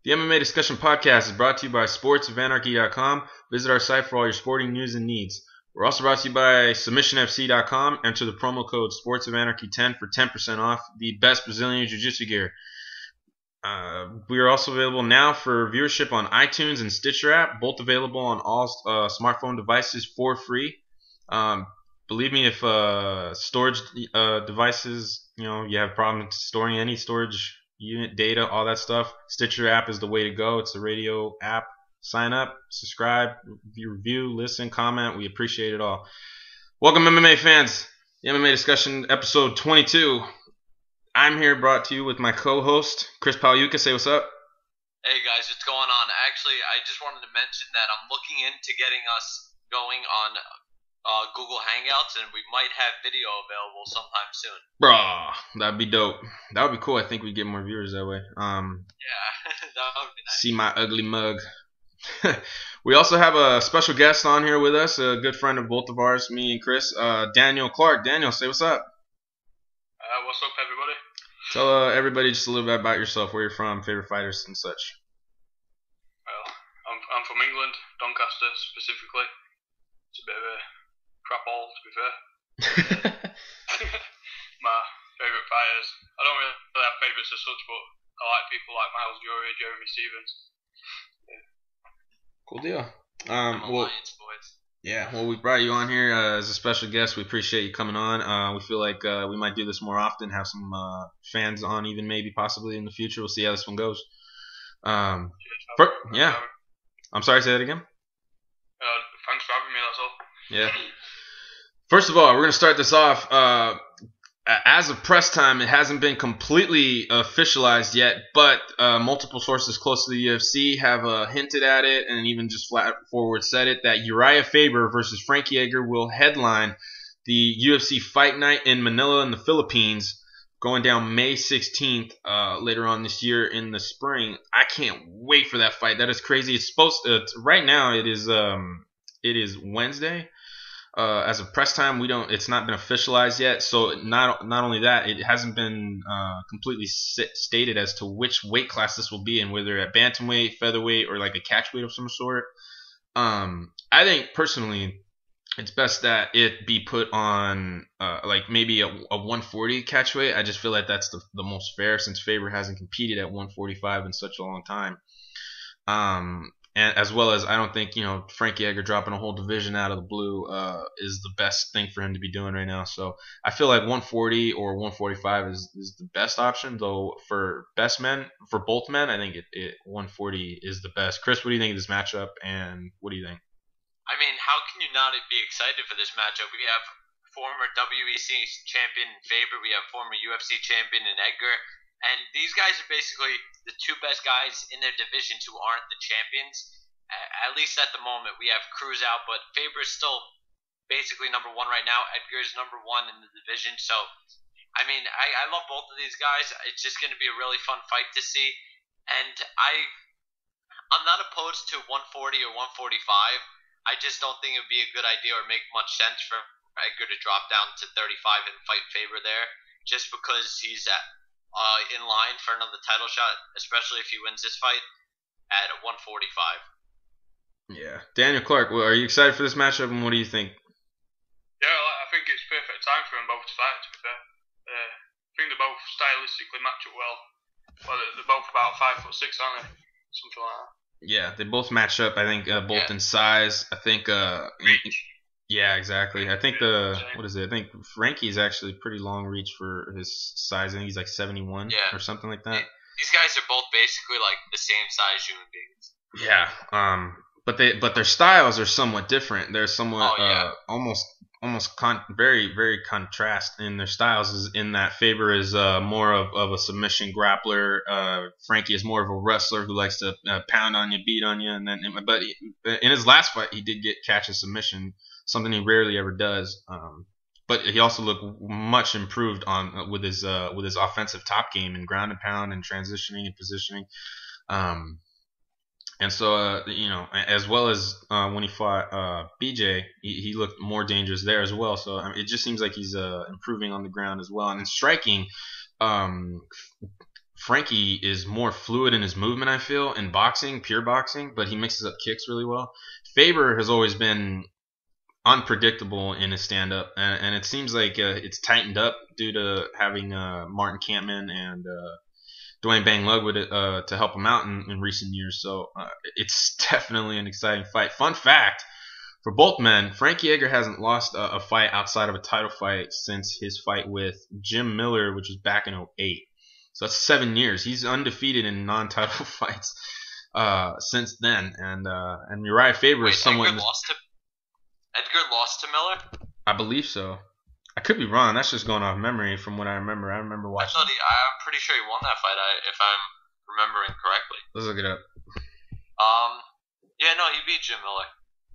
The MMA Discussion Podcast is brought to you by sportsofanarchy.com. Visit our site for all your sporting news and needs. We're also brought to you by submissionfc.com. Enter the promo code sportsofanarchy10 for 10% off the best Brazilian Jiu-Jitsu gear. We are also available now for viewership on iTunes and Stitcher app, both available on all smartphone devices for free. Believe me, if storage devices, you have problems storing any storage unit data, all that stuff, Stitcher app is the way to go. It's a radio app. Sign up, subscribe, review, listen, comment. We appreciate it all. Welcome, MMA fans. The MMA Discussion, episode 22. I'm here brought to you with my co-host, Chris Pagliuca. Say what's up. Hey guys, what's going on? Actually, I just wanted to mention that I'm looking into getting us going on Google Hangouts, and we might have video available sometime soon. Bruh, that'd be dope. That would be cool. I think we'd get more viewers that way. Yeah, that would be nice. See my ugly mug. We also have a special guest on here with us, a good friend of both of ours, me and Chris, Daniel Clark. Daniel, say what's up. What's up, everybody? Tell everybody just a little bit about yourself, where you're from, favorite fighters, and such. Well, I'm from England, Doncaster specifically. It's a bit of a crap hole, to be fair. My favourite fighters, I don't really have favourites as such, but I like people like Miles Jury, Jeremy Stevens. Yeah. Cool deal. I'm Alliance boys. Yeah, well, we brought you on here as a special guest. We appreciate you coming on. We feel like we might do this more often, have some fans on even maybe possibly in the future. We'll see how this one goes. Yeah. I'm sorry, say that again? Thanks for having me, that's all. Yeah. First of all, we're going to start this off. As of press time, it hasn't been completely officialized yet, but multiple sources close to the UFC have hinted at it and even just flat forward said it, that Uriah Faber versus Frankie Edgar will headline the UFC Fight Night in Manila in the Philippines, going down May 16th later on this year in the spring. I can't wait for that fight. That is crazy. It's supposed to, right now it is Wednesday. As of press time, it's not been officialized yet. So not only that, it hasn't been completely stated as to which weight class this will be in, whether at bantamweight, featherweight, or like a catchweight of some sort. I think personally, it's best that it be put on like maybe a 140 catchweight. I just feel like that's the most fair, since Faber hasn't competed at 145 in such a long time. And as well as, I don't think, Frankie Edgar dropping a whole division out of the blue is the best thing for him to be doing right now. So I feel like 140 or 145 is the best option, though for both men, I think 140 is the best. Chris, what do you think of this matchup, and what do you think? I mean, how can you not be excited for this matchup? We have former WEC champion in Faber, we have former UFC champion in Edgar. And these guys are basically the two best guys in their divisions who aren't the champions. At least at the moment, we have Cruz out, but Faber's still basically number one right now. Edgar's number one in the division. So, I mean, I love both of these guys. It's just going to be a really fun fight to see. And I'm not opposed to 140 or 145. I just don't think it would be a good idea or make much sense for Edgar to drop down to 35 and fight Faber there, just because he's in line for another title shot, especially if he wins this fight at 145. Yeah. Daniel Clark, are you excited for this matchup, and what do you think? Yeah, I think it's perfect time for them both to fight, to be fair. I think they both stylistically match up well. Well, they're both about 5'6", aren't they? Something like that. Yeah, they both match up, I think, both in size. I think Reach. Yeah, exactly. I think I think Frankie's actually pretty long reach for his size. I think he's like 71 or something like that. These guys are both basically like the same size human beings. Yeah. But their styles are somewhat different. They're somewhat almost very, very contrast in their styles. Is in that Faber is more of a submission grappler. Frankie is more of a wrestler who likes to pound on you, beat on you, but in his last fight he did catch a submission, something he rarely ever does. But he also looked much improved with his offensive top game and ground and pound and transitioning and positioning. And so, as well as when he fought BJ, he looked more dangerous there as well. So it just seems like he's improving on the ground as well. And in striking, Frankie is more fluid in his movement, I feel, in boxing, pure boxing, but he mixes up kicks really well. Faber has always been unpredictable in his stand-up, and it seems like it's tightened up due to having Martin Kampman and Dwayne Bang Lugwood to help him out in recent years. So it's definitely an exciting fight. Fun fact, for both men, Frankie Edgar hasn't lost a fight outside of a title fight since his fight with Jim Miller, which was back in '08. So that's 7 years. He's undefeated in non-title fights since then. And Uriah Faber is somewhat... Edgar lost to Miller? I believe so. I could be wrong. That's just going off memory from what I remember. I remember watching... I'm pretty sure he won that fight, if I'm remembering correctly. Let's look it up. Yeah, no, he beat Jim Miller.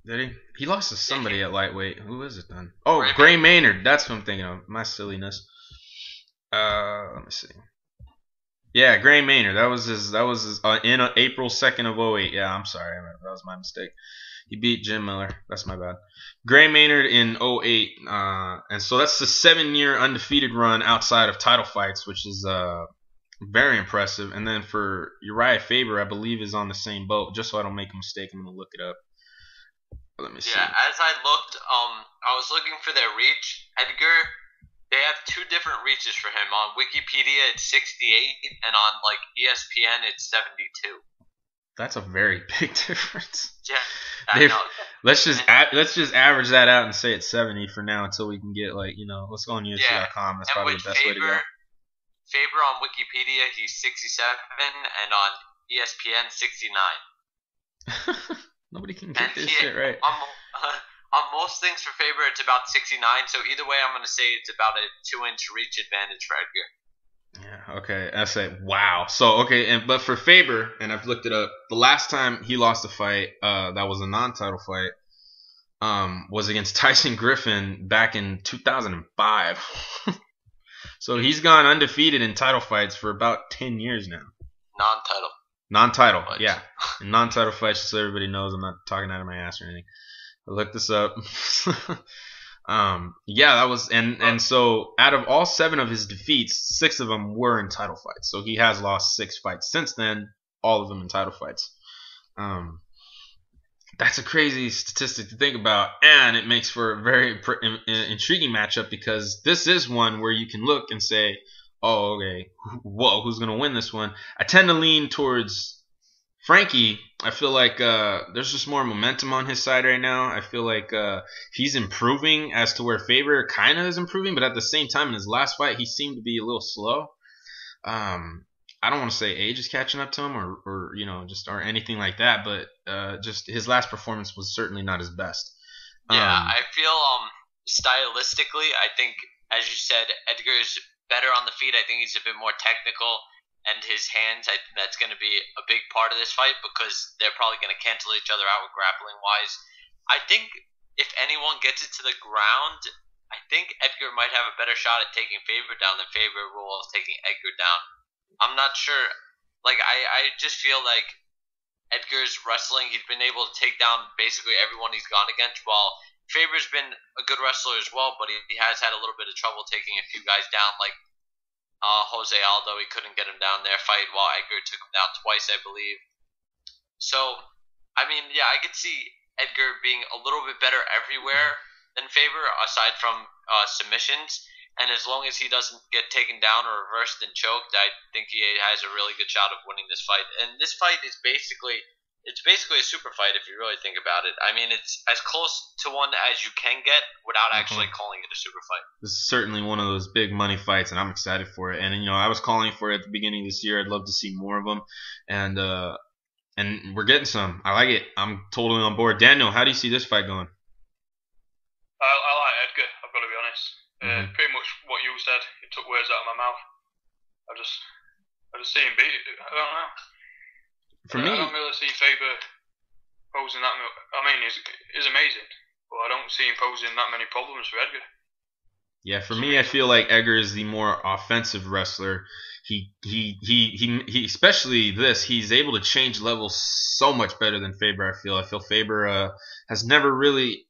Did he? He lost to somebody at lightweight. Who is it then? Oh, Gray Maynard. That's what I'm thinking of. My silliness. Let me see. Yeah, Gray Maynard. That was his in April 2nd of '08. Yeah, I'm sorry. That was my mistake. He beat Jim Miller. That's my bad. Gray Maynard in '08. And so that's the 7-year undefeated run outside of title fights, which is very impressive. And then for Uriah Faber, I believe is on the same boat. Just so I don't make a mistake, I'm going to look it up. Let me see. Yeah, as I looked, I was looking for their reach. Edgar, they have 2 different reaches for him. On Wikipedia, it's 68, and on ESPN, it's 72. That's a very big difference. Yeah, I know. Let's just average that out and say it's 70 for now until we can get let's go on UFC.com. That's probably the best way to go. Faber on Wikipedia, he's 67, and on ESPN, 69. Nobody can get this shit right. On most things for Faber, it's about 69. So either way, I'm going to say it's about a 2-inch reach advantage for Edgar. Yeah. Okay. I say wow. So but for Faber, and I've looked it up, the last time he lost a fight, that was a non-title fight, was against Tyson Griffin back in 2005. So he's gone undefeated in title fights for about 10 years now. Non-title, fights. Yeah. In non-title fights, just so everybody knows, I'm not talking out of my ass or anything. I looked this up. Yeah, that was, and so out of all 7 of his defeats, 6 of them were in title fights. So he has lost 6 fights since then, all of them in title fights. That's a crazy statistic to think about, and it makes for a very intriguing matchup because this is one where you can look and say, oh, okay, whoa, who's going to win this one? I tend to lean towards Frankie. I feel like there's just more momentum on his side right now. I feel like he's improving as to where Faber kind of is improving, but at the same time, in his last fight, he seemed to be a little slow. I don't want to say age is catching up to him or anything like that, but just his last performance was certainly not his best. Yeah, I feel stylistically, I think, as you said, Edgar is better on the feet. I think he's a bit more technical, and his hands, that's going to be a big part of this fight because they're probably going to cancel each other out with grappling-wise. I think if anyone gets it to the ground, I think Edgar might have a better shot at taking Faber down than Faber will of taking Edgar down. I'm not sure. I just feel like Edgar's wrestling, he's been able to take down basically everyone he's gone against, while Faber's been a good wrestler as well, but he has had a little bit of trouble taking a few guys down, like Jose Aldo. He couldn't get him down their fight, while Edgar took him down twice, I believe. So, I mean, yeah, I could see Edgar being a little bit better everywhere than Faber, aside from submissions. And as long as he doesn't get taken down or reversed and choked, I think he has a really good shot of winning this fight. And this fight is basically a super fight if you really think about it. I mean, it's as close to one as you can get without actually calling it a super fight. This is certainly one of those big money fights, and I'm excited for it. And I was calling for it at the beginning of this year. I'd love to see more of them, and we're getting some. I like it. I'm totally on board. Daniel, how do you see this fight going? I like Edgar. I've got to be honest. Pretty much what you said. It took words out of my mouth. I just see him beat it. I don't know. For me, I don't really see Faber posing that. I mean, he's amazing, but I don't see him posing that many problems for Edgar. Yeah, for me, I feel like Edgar is the more offensive wrestler. He especially this. He's able to change levels so much better than Faber. I feel Faber has never really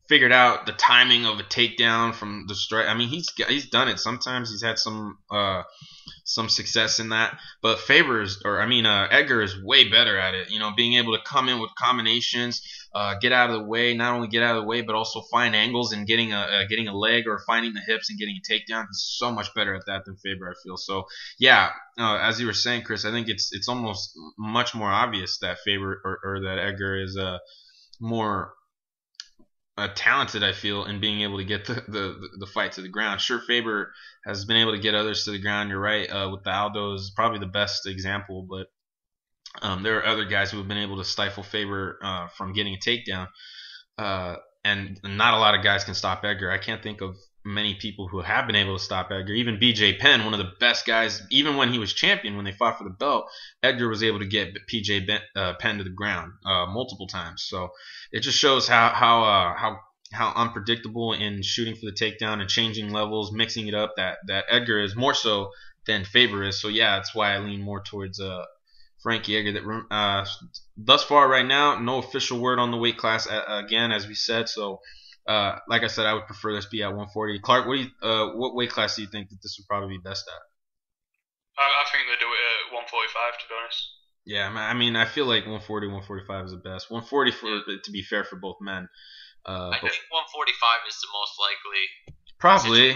figured out the timing of a takedown from the strike. I mean, he's done it. Sometimes he's had some success in that, but Edgar is way better at it. Being able to come in with combinations, get out of the way, not only get out of the way, but also find angles and getting a leg or finding the hips and getting a takedown. He's so much better at that than Faber, I feel. So yeah, as you were saying, Chris, I think it's almost much more obvious that Faber or that Edgar is more talented, I feel, in being able to get the fight to the ground. Sure, Faber has been able to get others to the ground. You're right. With the Aldo is probably the best example, but there are other guys who have been able to stifle Faber from getting a takedown, and not a lot of guys can stop Edgar. I can't think of many people who have been able to stop Edgar. Even BJ Penn, one of the best guys, even when he was champion, when they fought for the belt, Edgar was able to get PJ Penn to the ground multiple times. So it just shows how unpredictable in shooting for the takedown and changing levels, mixing it up, that Edgar is more so than Faber is. So yeah, that's why I lean more towards Frankie Edgar. That thus far right now, no official word on the weight class again, as we said. So like I said, I would prefer this be at 140. Clark, what weight class do you think that this would probably be best at? I think they do it at 145, to be honest. Yeah, I mean, I feel like 140, 145 is the best. 140 to be fair for both men. I think 145 is the most likely. Probably,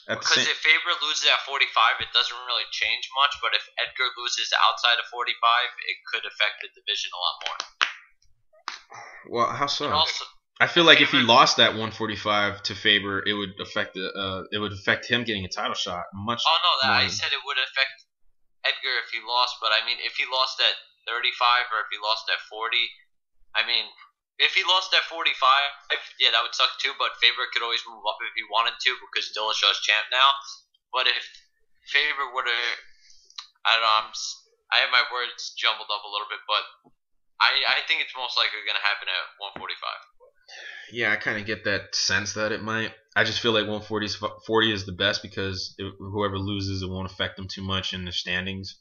because if Faber loses at 45, it doesn't really change much. But if Edgar loses outside of 45, it could affect the division a lot more. Well, how so? Also, I feel like if he lost that 145 to Faber, it would affect him getting a title shot much. Oh no, more. I said it would affect Edgar if he lost, but I mean, if he lost at 35 or if he lost at 40, I mean, if he lost at 45, yeah, that would suck too. But Faber could always move up if he wanted to because Dillashaw's champ now. But if Faber would have, I don't know, I have my words jumbled up a little bit, but I think it's most likely going to happen at 145. Yeah, I kind of get that sense that it might. I just feel like 140 is the best because whoever loses, it won't affect them too much in the standings.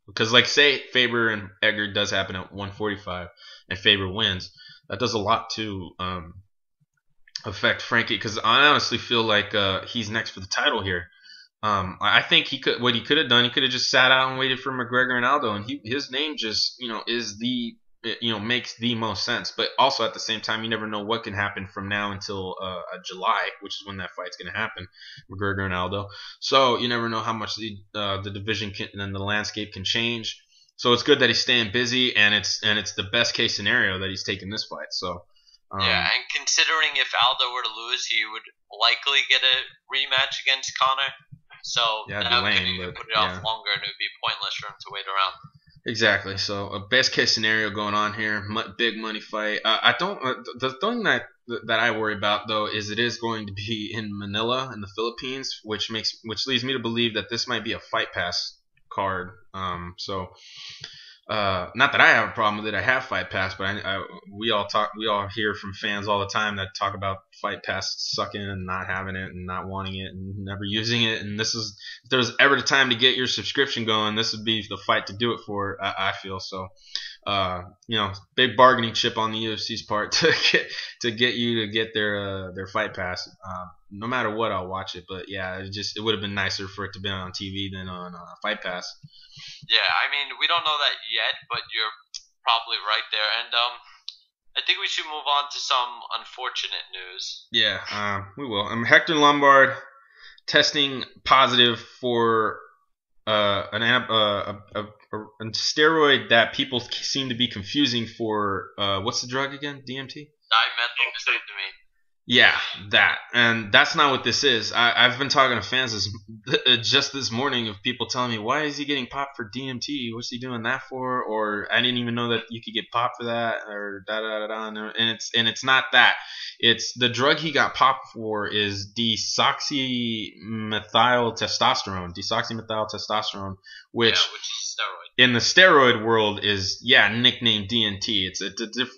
Because like say Faber and Edgar does happen at 145 and Faber wins, that does a lot to affect Frankie. Because I honestly feel like he's next for the title here. I think he could have done. He could have just sat out and waited for McGregor and Aldo, and his name just is makes the most sense. But also at the same time, you never know what can happen from now until July, which is when that fight's going to happen, McGregor and Aldo. So you never know how much the division and the landscape can change. So it's good that he's staying busy, and it's the best case scenario that he's taking this fight. So. Yeah, and considering if Aldo were to lose, he would likely get a rematch against Conor. So yeah, that would lame, put it off longer, and it would be pointless for him to wait around. Exactly. So a best case scenario going on here, big money fight. I don't. The thing that I worry about though is it is going to be in Manila in the Philippines, which leads me to believe that this might be a Fight Pass card. Not that I have a problem with it. I have Fight Pass, but we all hear from fans all the time that talk about Fight Pass sucking and not having it and not wanting it and never using it. And if there's ever the time to get your subscription going, this would be the fight to do it for. I feel so. Big bargaining chip on the UFC's part to get you to get their Fight Pass. No matter what, I'll watch it. But yeah, it would have been nicer for it to be on TV than on Fight Pass. Yeah, I mean, we don't know that yet, but you're probably right there. And I think we should move on to some unfortunate news. Yeah, we will. Hector Lombard testing positive for a steroid that people seem to be confusing for what's the drug again? DMT? Dimethyltryptamine. Yeah, that. And that's not what this is. I've been talking to fans just this morning of people telling me, why is he getting popped for DMT? What's he doing that for? Or I didn't even know that you could get popped for that, or da-da-da-da. And it's not that. It's the drug he got popped for is desoxymethyltestosterone, which is steroid. In the steroid world is nicknamed DMT.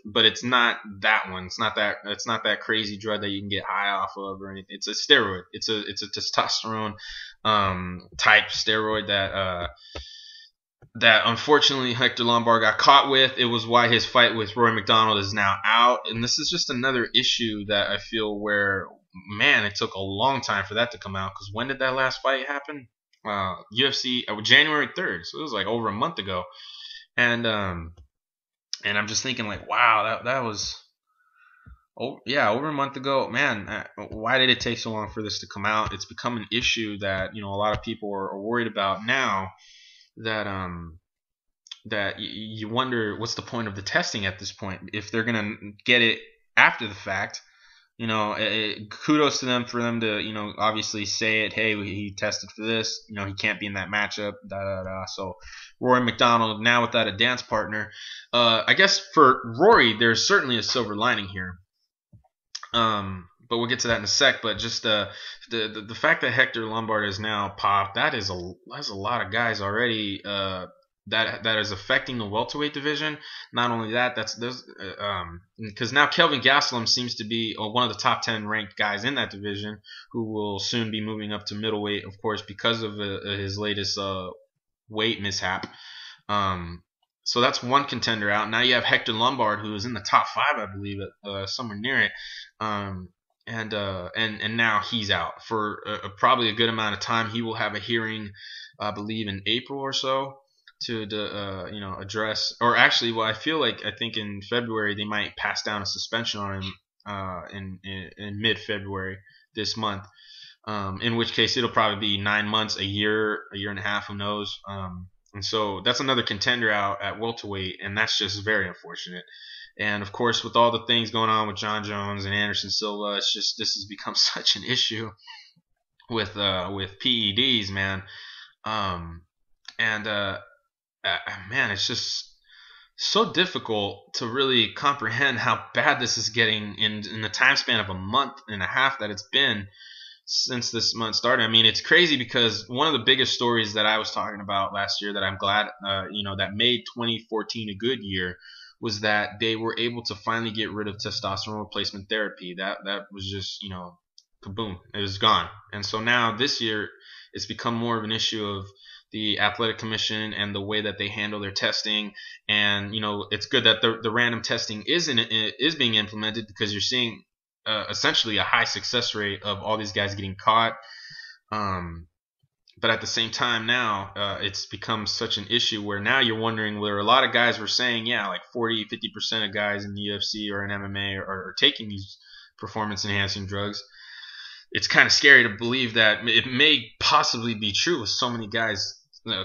But it's not that one. It's not that crazy drug that you can get high off of or anything. It's a steroid. It's a testosterone type steroid that that unfortunately Hector Lombard got caught with. It was why his fight with Roy McDonald is now out. And this is just another issue that I feel where, man, it took a long time for that to come out. Because when did that last fight happen? UFC January 3rd. So it was like over a month ago. And I'm just thinking like, wow, that was, oh yeah, over a month ago. Man, why did it take so long for this to come out? It's become an issue that, a lot of people are worried about now. That you wonder what's the point of the testing at this point if they're gonna get it after the fact. Kudos to them for them to obviously say it. Hey, he tested for this. He can't be in that matchup. So Rory McDonald now without a dance partner. I guess for Rory, there's certainly a silver lining here. But we'll get to that in a sec. But just the fact that Hector Lombard is now popped, that's a lot of guys already. That is affecting the welterweight division. Not only that, because now Kelvin Gastelum seems to be one of the top 10 ranked guys in that division, who will soon be moving up to middleweight, of course, because of his latest weight mishap. So that's one contender out. Now you have Hector Lombard, who is in the top 5, I believe, somewhere near it. And now he's out for probably a good amount of time. He will have a hearing, I believe, in April or so to address. Or actually, well, I think in February they might pass down a suspension on him in mid-February this month. In which case it'll probably be 9 months, a year and a half, who knows. And so that's another contender out at welterweight, and that's just very unfortunate. And of course, with all the things going on with John Jones and Anderson Silva, this has become such an issue with PEDs, man. Man, it's just so difficult to really comprehend how bad this is getting in the time span of a month and a half that it's been since this month started. I mean, it's crazy because one of the biggest stories that I was talking about last year that I'm glad, that made 2014 a good year was that they were able to finally get rid of testosterone replacement therapy. That was just, kaboom, it was gone. And so now this year it's become more of an issue of the athletic commission and the way that they handle their testing. And, it's good that the random testing is being implemented, because you're seeing essentially a high success rate of all these guys getting caught. But at the same time now, it's become such an issue where now you're wondering where a lot of guys were saying, yeah, like 40-50% of guys in the UFC or in MMA are taking these performance-enhancing drugs. It's kind of scary to believe that it may possibly be true with so many guys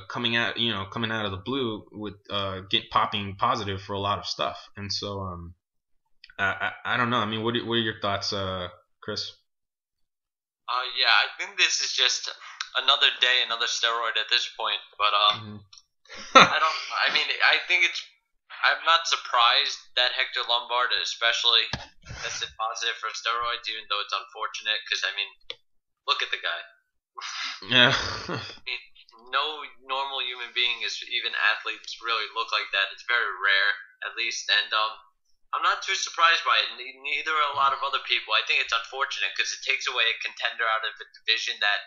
coming out of the blue with popping positive for a lot of stuff. And so I don't know. I mean, what are your thoughts, Chris? Yeah, I think this is just another day, another steroid at this point. But I think I'm not surprised that Hector Lombard especially tested positive for steroids, even though it's unfortunate, because, look at the guy. Yeah. No normal human being, even athletes, really look like that. It's very rare, at least, and I'm not too surprised by it. Neither are a lot of other people. I think it's unfortunate because it takes away a contender out of a division that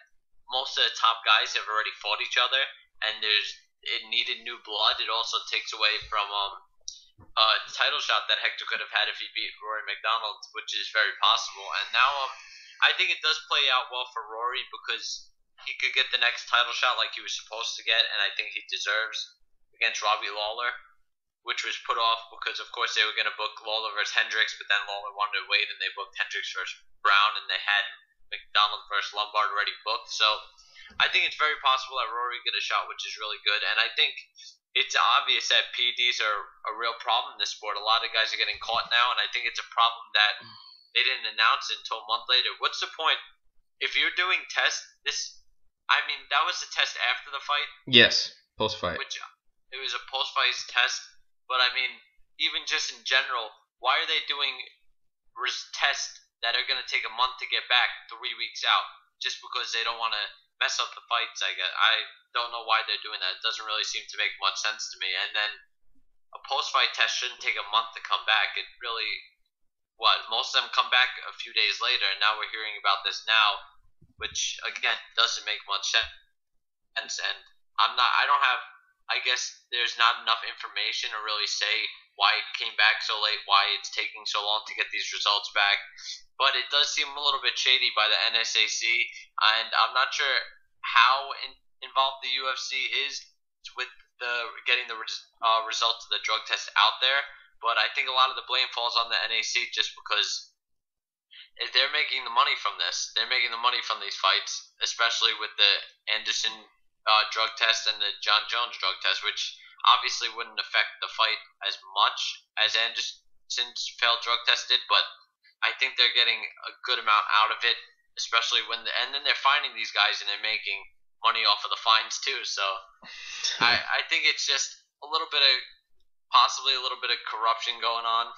most of the top guys have already fought each other, and it needed new blood. It also takes away from a title shot that Hector could have had if he beat Rory McDonald, which is very possible. And now I think it does play out well for Rory because he could get the next title shot like he was supposed to get, and I think he deserves, against Robbie Lawler, which was put off because, of course, they were going to book Lawler versus Hendricks, but then Lawler wanted to wait, and they booked Hendricks versus Brown, and they had McDonald versus Lombard already booked. So I think it's very possible that Rory get a shot, which is really good. And I think it's obvious that PEDs are a real problem in this sport. A lot of guys are getting caught now, and I think it's a problem that they didn't announce it until a month later. What's the point? If you're doing tests, that was the test after the fight. Yes, post-fight. Which it was a post-fight test. But even just in general, why are they doing tests that are going to take a month to get back 3 weeks out just because they don't want to mess up the fights? I guess I don't know why they're doing that. It doesn't really seem to make much sense to me. And then a post-fight test shouldn't take a month to come back. It really, most of them come back a few days later, and now we're hearing about this now, which again doesn't make much sense. And I I guess there's not enough information to really say why it came back so late, why it's taking so long to get these results back. But it does seem a little bit shady by the NSAC, and I'm not sure how involved the UFC is with the getting the results of the drug test out there. But I think a lot of the blame falls on the NAC just because they're making the money from this. They're making the money from these fights, especially with the Anderson drug test and the John Jones drug test, which obviously wouldn't affect the fight as much as Anderson's failed drug test did, but I think they're getting a good amount out of it, especially and then they're finding these guys and they're making money off of the fines too. So I think it's just possibly a little bit of corruption going on.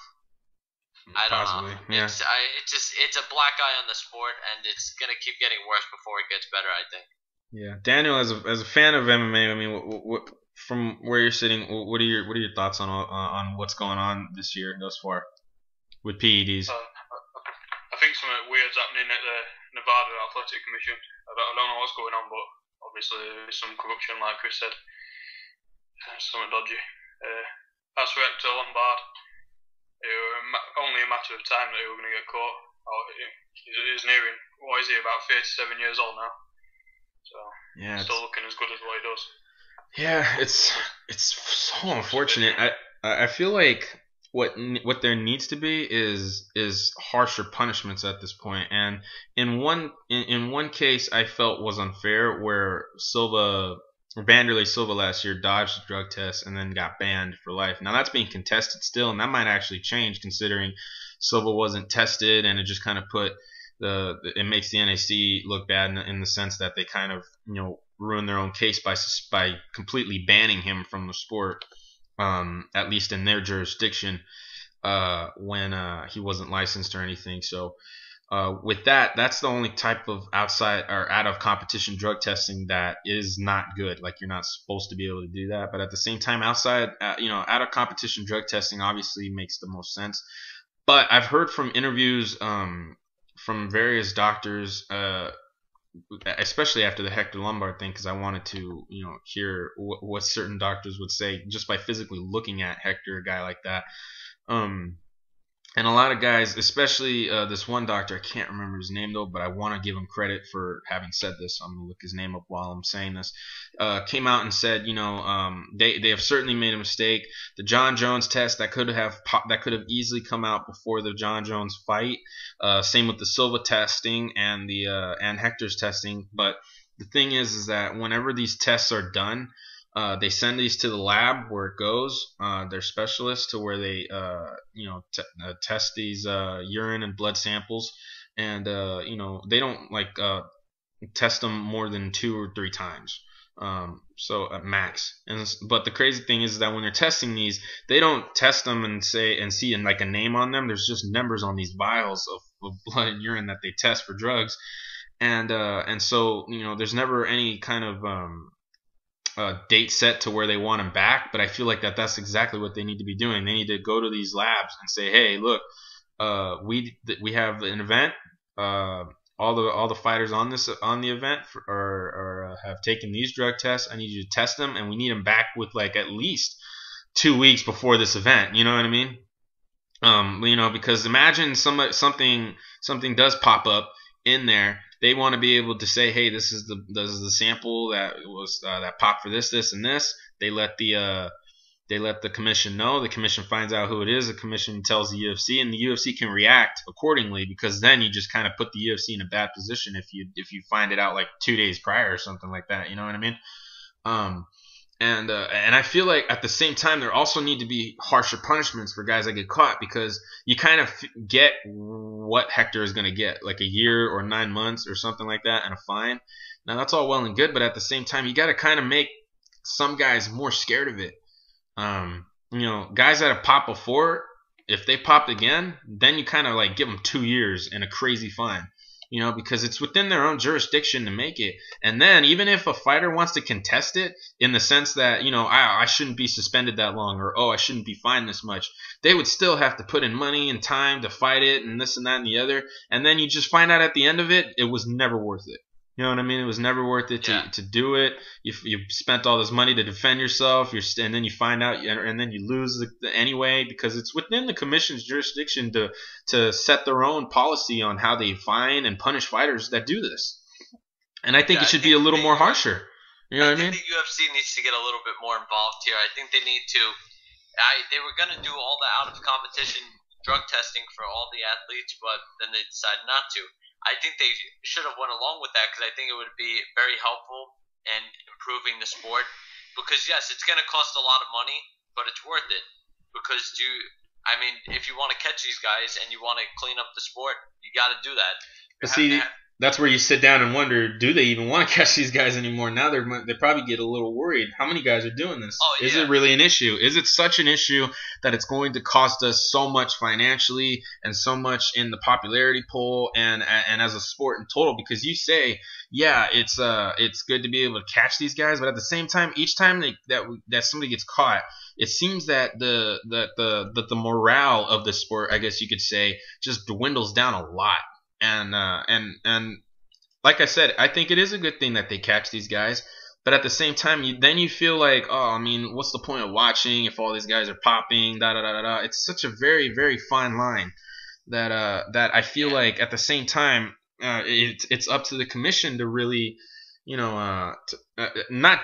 I don't Possibly, know. yeah. It's a black eye on the sport, and it's gonna keep getting worse before it gets better, I think. Yeah, Daniel, as a fan of MMA, I mean, what from where you're sitting, what are your thoughts on what's going on this year thus far with PEDs? I think something weird's happening at the Nevada Athletic Commission. I don't know what's going on, but obviously there's some corruption, like Chris said. Something dodgy. As for Hector Lombard, it was only a matter of time that he was going to get caught. He's nearing, what is he, about 37 years old now? So, Yeah, still looking as good as what he does. yeah, it's so unfortunate. I feel like what there needs to be is harsher punishments at this point. And in one case, I felt was unfair, where Vanderlei Silva last year dodged the drug test and then got banned for life. Now that's being contested still, and that might actually change considering Silva wasn't tested, and it just kind of it makes the NAC look bad in the sense that they kind of ruin their own case by completely banning him from the sport, at least in their jurisdiction, when he wasn't licensed or anything. So. With that's the only type of outside or out of competition drug testing that is not good. Like, you're not supposed to be able to do that. But at the same time, out of competition drug testing obviously makes the most sense. But I've heard from interviews from various doctors, especially after the Hector Lombard thing, because I wanted to hear what certain doctors would say just by physically looking at Hector, a guy like that. And a lot of guys, especially this one doctor, I can't remember his name though, but I want to give him credit for having said this. I'm going to look his name up while I'm saying this. Came out and said, they have certainly made a mistake. The John Jones test that could have easily come out before the John Jones fight. Same with the Silva testing and and Hector's testing. But the thing is that whenever these tests are done, they send these to the lab where it goes. They're specialists to where they, test these urine and blood samples, and they don't test them more than 2 or 3 times, so at max. But the crazy thing is that when they're testing these, they don't test them and see like a name on them. There's just numbers on these vials of blood and urine that they test for drugs, and so there's never any kind of date set to where they want them back. But I feel like that's exactly what they need to be doing. They need to go to these labs and say, hey, look, we have an event. All the fighters on the event have taken these drug tests. I need you to test them, and we need them back with at least 2 weeks before this event. You know what I mean? Because imagine something does pop up in there. They want to be able to say, hey, this is the sample that was that popped for this, and this. They let the commission know. The commission finds out who it is. The commission tells the UFC, and the UFC can react accordingly, because then you just kind of put the UFC in a bad position if you find it out 2 days prior or something like that. You know what I mean? And I feel like at the same time there also need to be harsher punishments for guys that get caught, because you kind of get what Hector is going to get, a year or 9 months or something like that, and a fine. Now that's all well and good, but at the same time you got to kind of make some guys more scared of it. Guys that have popped before, if they popped again, then you kind of give them 2 years and a crazy fine. Because it's within their own jurisdiction to make it. And then even if a fighter wants to contest it in the sense that, I shouldn't be suspended that long, or, I shouldn't be fined this much, they would still have to put in money and time to fight it and this and that and the other. And then you just find out at the end of it, it was never worth it. You know what I mean? It was never worth it Yeah. to do it. You spent all this money to defend yourself. And then you find out, and then you lose anyway because it's within the commission's jurisdiction to set their own policy on how they fine and punish fighters that do this. And I think Yeah, it I should be think a little the more harsher. You know I what I think mean? the UFC needs to get a little bit more involved here. I think they need to. They were gonna do all the out of competition drug testing for all the athletes, but then they decided not to. I think they should have went along with that because I think it would be very helpful and improving the sport. Because yes, it's gonna cost a lot of money, but it's worth it. Because I mean, if you want to catch these guys and you want to clean up the sport, you got to do that. You But have to see, have, that's where you sit down and wonder, do they even want to catch these guys anymore? Now they probably get a little worried. How many guys are doing this? Oh, Is yeah. it really an issue? Is it such an issue that it's going to cost us so much financially and so much in the popularity poll and as a sport in total? Because you say, yeah, it's good to be able to catch these guys, but at the same time, each time that somebody gets caught, it seems that the morale of the sport, I guess you could say, just dwindles down a lot. And like I said, I think it is a good thing that they catch these guys. But at the same time, you feel like, oh, I mean, what's the point of watching if all these guys are popping? Da da da da da. It's such a very very fine line that I feel like at the same time, it's up to the commission to really, not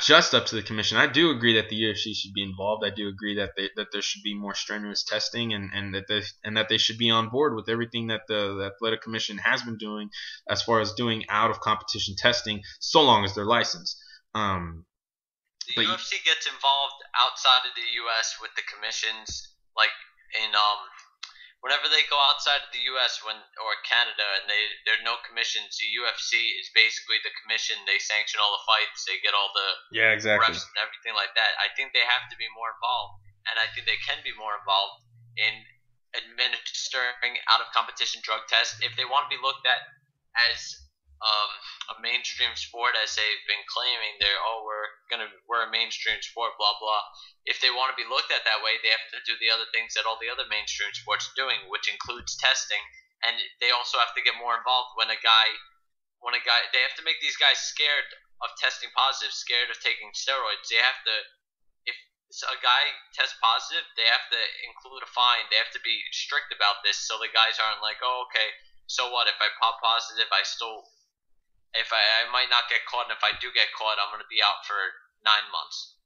just up to the commission. I do agree that the UFC should be involved. I do agree that there should be more strenuous testing and that they should be on board with everything that the athletic commission has been doing as far as doing out of competition testing, so long as they're licensed. The UFC gets involved outside of the U.S. with the commissions, like in whenever they go outside of the U.S. or Canada and there are no commissions. The UFC is basically the commission. They sanction all the fights. They get all the exactly refs and everything like that. I think they have to be more involved, and I think they can be more involved in administering out of competition drug tests if they want to be looked at as a mainstream sport, as they've been claiming. We're a mainstream sport, blah blah. If they want to be looked at that way, they have to do the other things that all the other mainstream sports are doing, which includes testing. And they also have to get more involved when a guy, they have to make these guys scared of testing positive, scared of taking steroids. They have to, if a guy tests positive, they have to include a fine. They have to be strict about this, so the guys aren't like, oh, okay, so what? If I pop positive, I might not get caught, and if I do get caught, I'm going to be out for 9 months.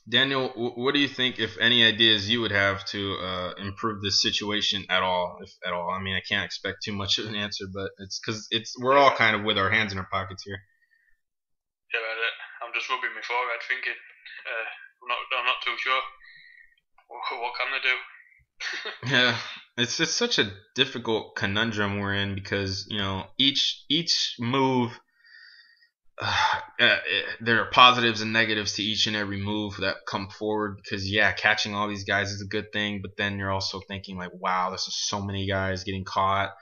Daniel, what do you think, if any ideas you would have to improve this situation at all, if at all? I mean, I can't expect too much of an answer, but it's because we're all kind of with our hands in our pockets here. Yeah, I'm just rubbing my forehead thinking, I'm not too sure. What can they do? Yeah, it's such a difficult conundrum we're in because each move, there are positives and negatives to each and every move that come forward. Because catching all these guys is a good thing, but then you're also thinking like, wow, this is so many guys getting caught.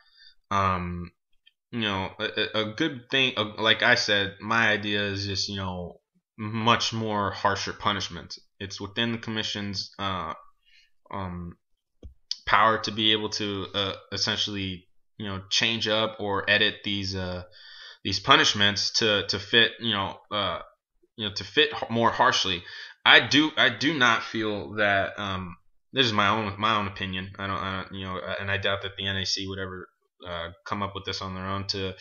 A good thing, like I said, my idea is just much more harsher punishment. It's within the commission's power to be able to essentially change up or edit these punishments to fit to fit more harshly. I do not feel that this is my own opinion. I don't and I doubt that the NAC would ever come up with this on their own to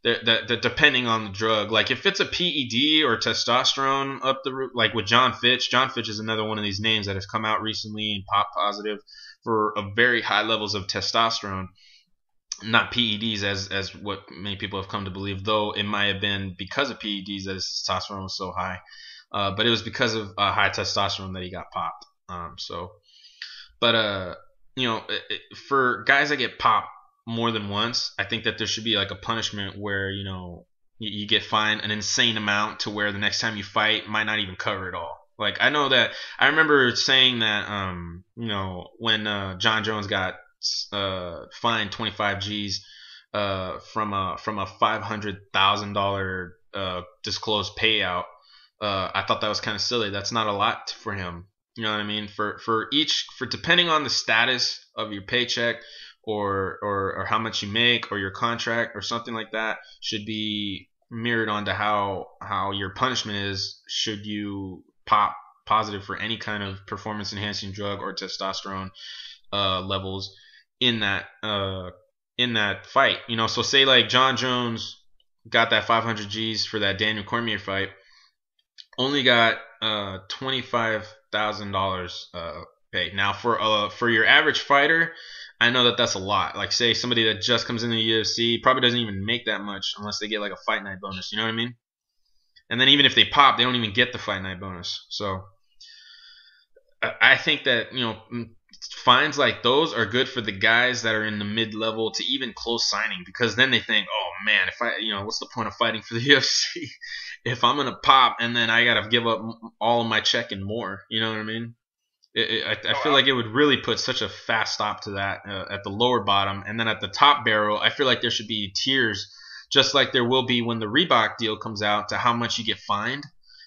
that depending on the drug, like if it's a PED or testosterone up the root, like with John Fitch is another one of these names that has come out recently and pop positive for a very high levels of testosterone, not PEDs as what many people have come to believe, though it might have been because of PEDs that his testosterone was so high, but it was because of high testosterone that he got popped. For guys that get popped more than once, I think that there should be like a punishment where you get fined an insane amount to where the next time you fight might not even cover it all. Like I remember saying that when John Jones got fined 25 G's from a $500,000 disclosed payout, I thought that was kind of silly. That's not a lot for him. You know what I mean? For depending on the status of your paycheck, or how much you make or your contract or something like that should be mirrored onto how your punishment is should you pop positive for any kind of performance enhancing drug or testosterone levels in that fight. So say like John Jones got that 500 G's for that Daniel Cormier fight, only got $25,000 paid. Now for your average fighter, I know that that's a lot. Like say somebody that just comes into the UFC probably doesn't even make that much unless they get like a fight night bonus. You know what I mean? And then even if they pop, they don't even get the fight night bonus. So I think that fines like those are good for the guys that are in the mid-level to even close signing, because then they think, oh man, if I what's the point of fighting for the UFC if I'm gonna pop and then I gotta give up all of my check and more. You know what I mean? I feel like it would really put such a fast stop to that at the lower bottom, and then at the top barrel, I feel like there should be tiers, just like there will be when the Reebok deal comes out, to how much you get fined.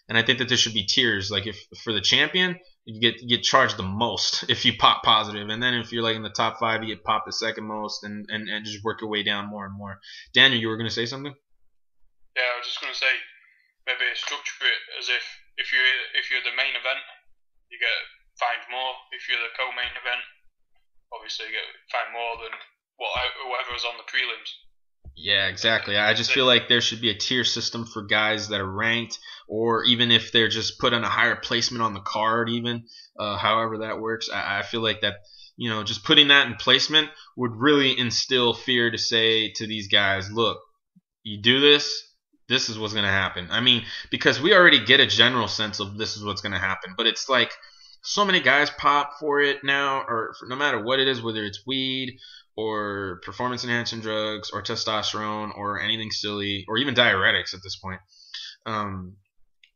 And I think that there should be tiers. Like if for the champion, you get charged the most if you pop positive, and then if you're like in the top 5, you get popped the second most, and just work your way down more and more. Daniel, you were gonna say something? Yeah, I was just gonna say maybe structure it as if you're the main event, you get fined more. If you're the co-main event, obviously you get fined more than whoever was on the prelims. Yeah, exactly. I just feel like there should be a tier system for guys that are ranked, or even if they're just put on a higher placement on the card, even however that works. I feel like that, just putting that in placement would really instill fear to say to these guys, look, you do this, this is what's going to happen. I mean, because we already get a general sense of this is what's going to happen, but it's like so many guys pop for it now, or no matter what it is, whether it's weed or performance enhancing drugs or testosterone or anything silly or even diuretics at this point,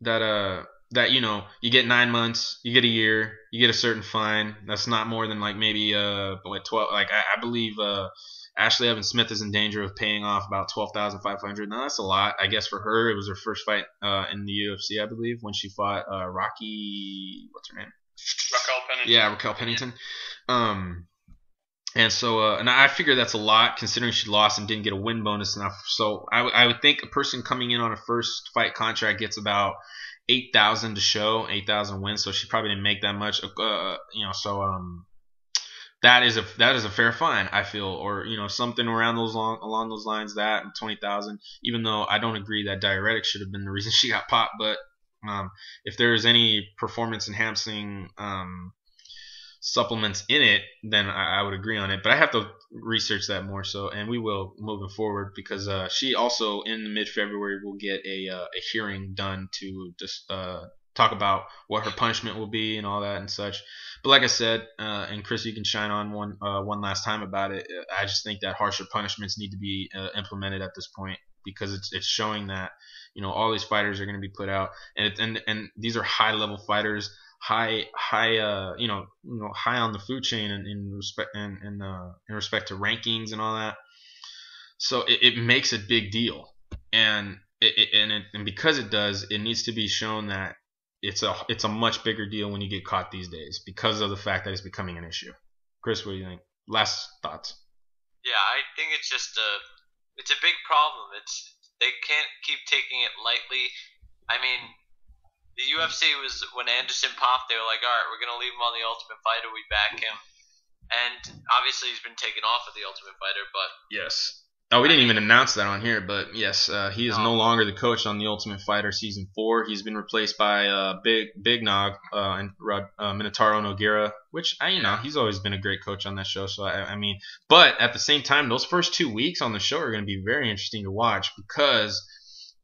that you get 9 months, you get a year, you get a certain fine that's not more than like maybe 12. Like I believe Ashley Evans Smith is in danger of paying off about $12,500. Now that's a lot. I guess for her it was her first fight in the UFC, I believe, when she fought Rocky, what's her name? Raquel Pennington. Yeah, Raquel Pennington. And so, and I figure that's a lot considering she lost and didn't get a win bonus enough. So I would think a person coming in on a first fight contract gets about 8,000 to show, 8,000 wins. So she probably didn't make that much. That is a fair fine, I feel, or something around along those lines. That and 20,000. Even though I don't agree that diuretics should have been the reason she got popped, but if there is any performance enhancing supplements in it, then I would agree on it. But I have to research that more, so, and we will moving forward, because she also in mid-February will get a hearing done to just talk about what her punishment will be and all that and such. But like I said, and Chris, you can shine on one last time about it. I just think that harsher punishments need to be implemented at this point, because it's showing that all these fighters are going to be put out, and these are high level fighters, high on the food chain in respect to rankings and all that. So it makes a big deal, and because it does, it needs to be shown that it's a much bigger deal when you get caught these days, because of the fact that it's becoming an issue. Chris, what do you think? Last thoughts? Yeah, I think it's a big problem. They can't keep taking it lightly. I mean, the UFC was, when Anderson popped, they were like, all right, we're going to leave him on the Ultimate Fighter. We back him. And obviously he's been taken off of the Ultimate Fighter, but... Yes. Oh, we didn't even announce that on here, but yes, he is no longer the coach on the Ultimate Fighter Season 4. He's been replaced by Big Nog and Minotauro Nogueira, which, he's always been a great coach on that show. So, I mean, but at the same time, those first 2 weeks on the show are going to be very interesting to watch, because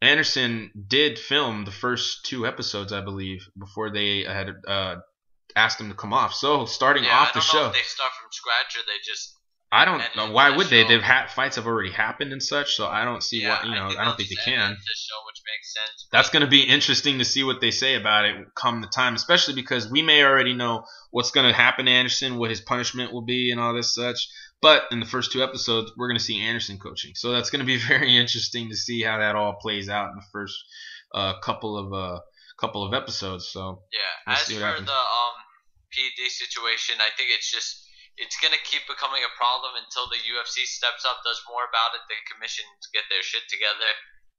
Anderson did film the first 2 episodes, I believe, before they had asked him to come off. So, starting off the show... I don't know if they start from scratch or they just... I don't know. Why would they? Fights have already happened and such, so I don't see what, I don't think they can. Which makes sense. That's going to be interesting to see what they say about it come the time, especially because we may already know what's going to happen to Anderson, what his punishment will be and all this such. But in the first 2 episodes, we're going to see Anderson coaching. So that's going to be very interesting to see how that all plays out in the first couple of episodes. So yeah, as for the PED situation, I think it's just it's going to keep becoming a problem until the UFC steps up, does more about it, the commissions get their shit together,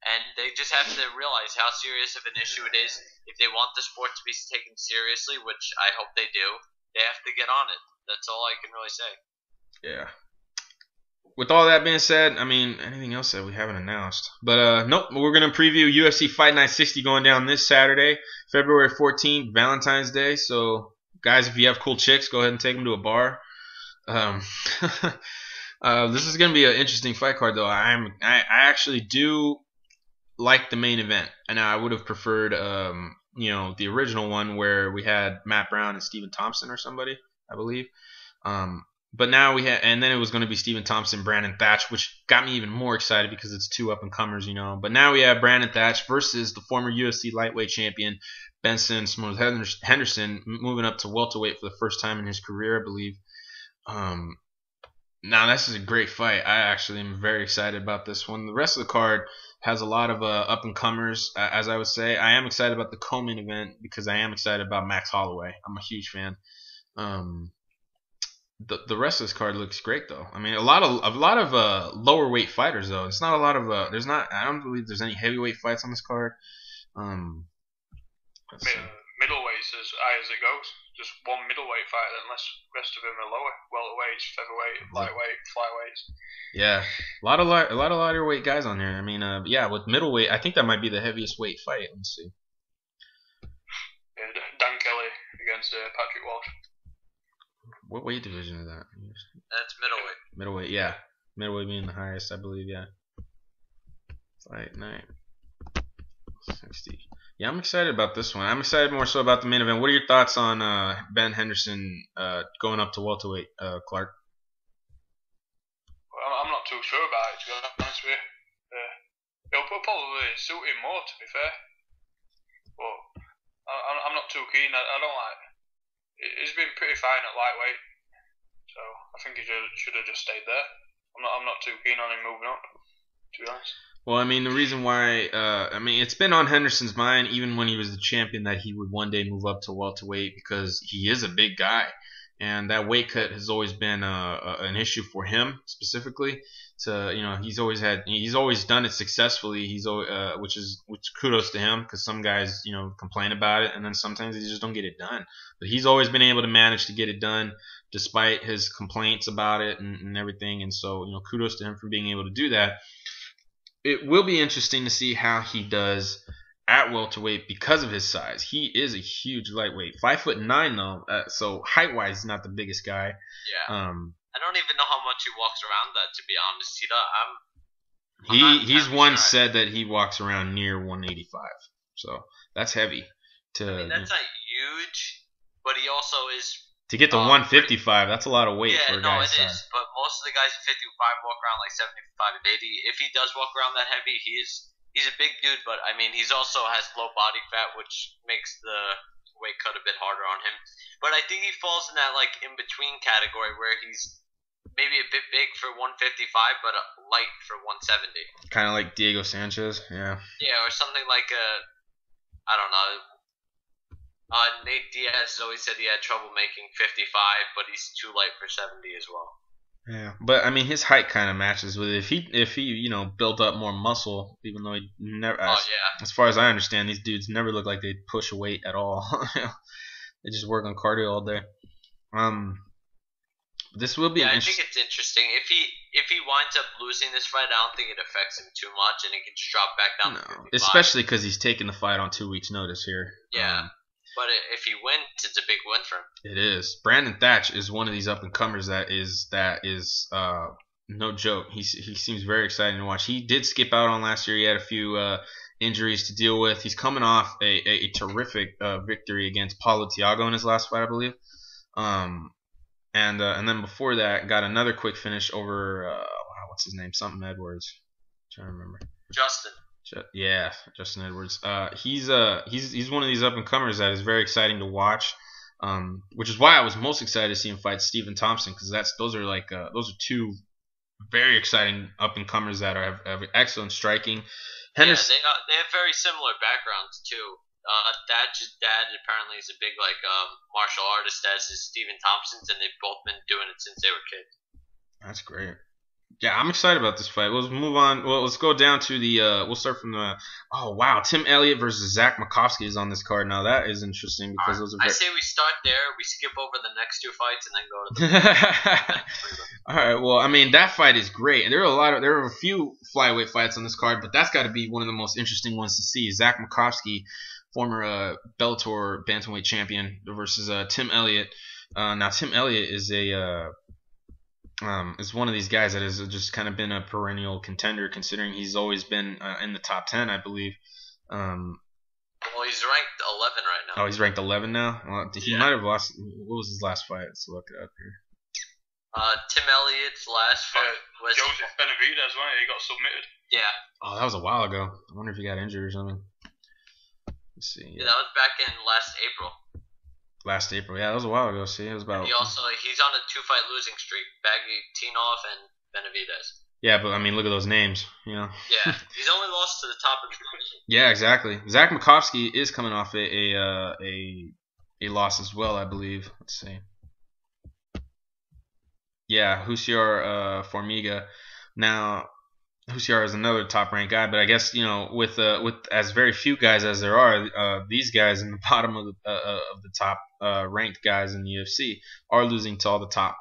and they just have to realize how serious of an issue it is. If they want the sport to be taken seriously, which I hope they do, they have to get on it. That's all I can really say. Yeah. With all that being said, I mean, anything else that we haven't announced? But nope, we're going to preview UFC Fight Night 60 going down this Saturday, February 14th, Valentine's Day. So, guys, if you have cool chicks, go ahead and take them to a bar. This is going to be an interesting fight card, though. I actually do like the main event, and I would have preferred, the original one where we had Matt Brown and Stephen Thompson or somebody, I believe. But now we have, and then it was going to be Stephen Thompson, Brandon Thatch, which got me even more excited because it's two up and comers, But now we have Brandon Thatch versus the former UFC lightweight champion Benson Smooth Henderson, moving up to welterweight for the first time in his career, I believe. Now this is a great fight. I actually am very excited about this one. The rest of the card has a lot of up and comers, as I would say. I am excited about the co-main event because I am excited about Max Holloway. I'm a huge fan. The rest of this card looks great, though. I mean, a lot of lower weight fighters, though. It's not a lot of I don't believe there's any heavyweight fights on this card. Middleweight's as high as it goes. Just one middleweight fighter, unless the rest of them are lower. Welterweights, featherweight, lightweight, flyweights. Yeah, a lot of lighter weight guys on here. I mean, with middleweight, I think that might be the heaviest weight fight. Let's see. Yeah, Dan Kelly against Patrick Walsh. What weight division is that? That's middleweight. Middleweight, yeah. Middleweight being the highest, I believe, yeah. Fight night 60. Yeah, I'm excited about this one. I'm excited more so about the main event. What are your thoughts on Ben Henderson going up to welterweight, Clark? Well, I'm not too sure about it, to be honest with you. It'll probably suit him more, to be fair. But I'm not too keen. I don't like. He's been pretty fine at lightweight, so I think he should have just stayed there. I'm not too keen on him moving up, to be honest. Well, I mean, the reason why, it's been on Henderson's mind even when he was the champion that he would one day move up to welterweight because he is a big guy, and that weight cut has always been an issue for him specifically. He's always done it successfully. Which kudos to him because some guys complain about it and then sometimes they just don't get it done. But he's always been able to manage to get it done despite his complaints about it and everything. And so kudos to him for being able to do that. It will be interesting to see how he does at welterweight because of his size. He is a huge lightweight, 5'9" though. So height wise, he's not the biggest guy. Yeah. I don't even know how much he walks around that, to be honest. He's once said that he walks around near 185. So that's heavy. That's not huge, but he also is. To get to 155, that's a lot of weight for a guy's size. Yeah, no, it is. But most of the guys at 55 walk around like 75 and 80. If he does walk around that heavy, he's a big dude. But he also has low body fat, which makes the weight cut a bit harder on him. But I think he falls in that in between category where he's maybe a bit big for 155, but light for 170. Kind of like Diego Sanchez, yeah. Yeah, or something like I don't know. Nate Diaz always said he had trouble making 55, but he's too light for 70 as well. Yeah, but his height kind of matches with it. If he built up more muscle, even though he never. As far as I understand, these dudes never look like they push a weight at all. They just work on cardio all day. This will be. I think it's interesting. If he winds up losing this fight, I don't think it affects him too much, and he can just drop back down to 55. Especially because he's taking the fight on 2 weeks' notice here. Yeah. But if he wins, it's a big win for him. It is. Brandon Thatch is one of these up and comers that is no joke. He seems very exciting to watch. He did skip out on last year. He had a few injuries to deal with. He's coming off a terrific victory against Paulo Thiago in his last fight, I believe. And then before that, got another quick finish over what's his name? Something Edwards. I'm trying to remember. Justin. Yeah, Justin Edwards. He's one of these up and comers that is very exciting to watch. Which is why I was most excited to see him fight Stephen Thompson because those are two very exciting up and comers that have excellent striking. Henderson, they have very similar backgrounds too. Dad's dad apparently is a big martial artist, as is Stephen Thompson's, and they've both been doing it since they were kids. That's great. Yeah, I'm excited about this fight. Let's move on. Well, let's go down to the. We'll start from the. Oh wow, Tim Elliott versus Zach Makovsky is on this card now. That is interesting because those are. I say we start there. We skip over the next two fights and then go to the. All right. Well, I mean that fight is great. There are a few flyweight fights on this card, but that's got to be one of the most interesting ones to see. Zach Makovsky, former Bellator bantamweight champion, versus Tim Elliott. Now Tim Elliott is is one of these guys that has just kind of been a perennial contender, considering he's always been in the top 10, I believe. Well, he's ranked 11 right now. Oh, he's ranked 11 now? Well, he might have lost. What was his last fight? Let's look it up here. Tim Elliott's last fight was Joseph Benavidez, right? He got submitted. Yeah. Oh, that was a while ago. I wonder if he got injured or something. Let's see. Yeah, that was back in last April. Last April, yeah, that was a while ago. See, it was about. He's on a 2-fight losing streak. Bagitinov and Benavidez. Yeah, but I mean, look at those names, you know. Yeah, he's only lost to the top of the division. Yeah, exactly. Zach Makovsky is coming off a loss as well, I believe. Let's see. Yeah, Husiar Formiga. Now, Husiar is another top-ranked guy, but I guess with as very few guys as there are, these guys in the bottom of the top ranked guys in the UFC are losing to all the top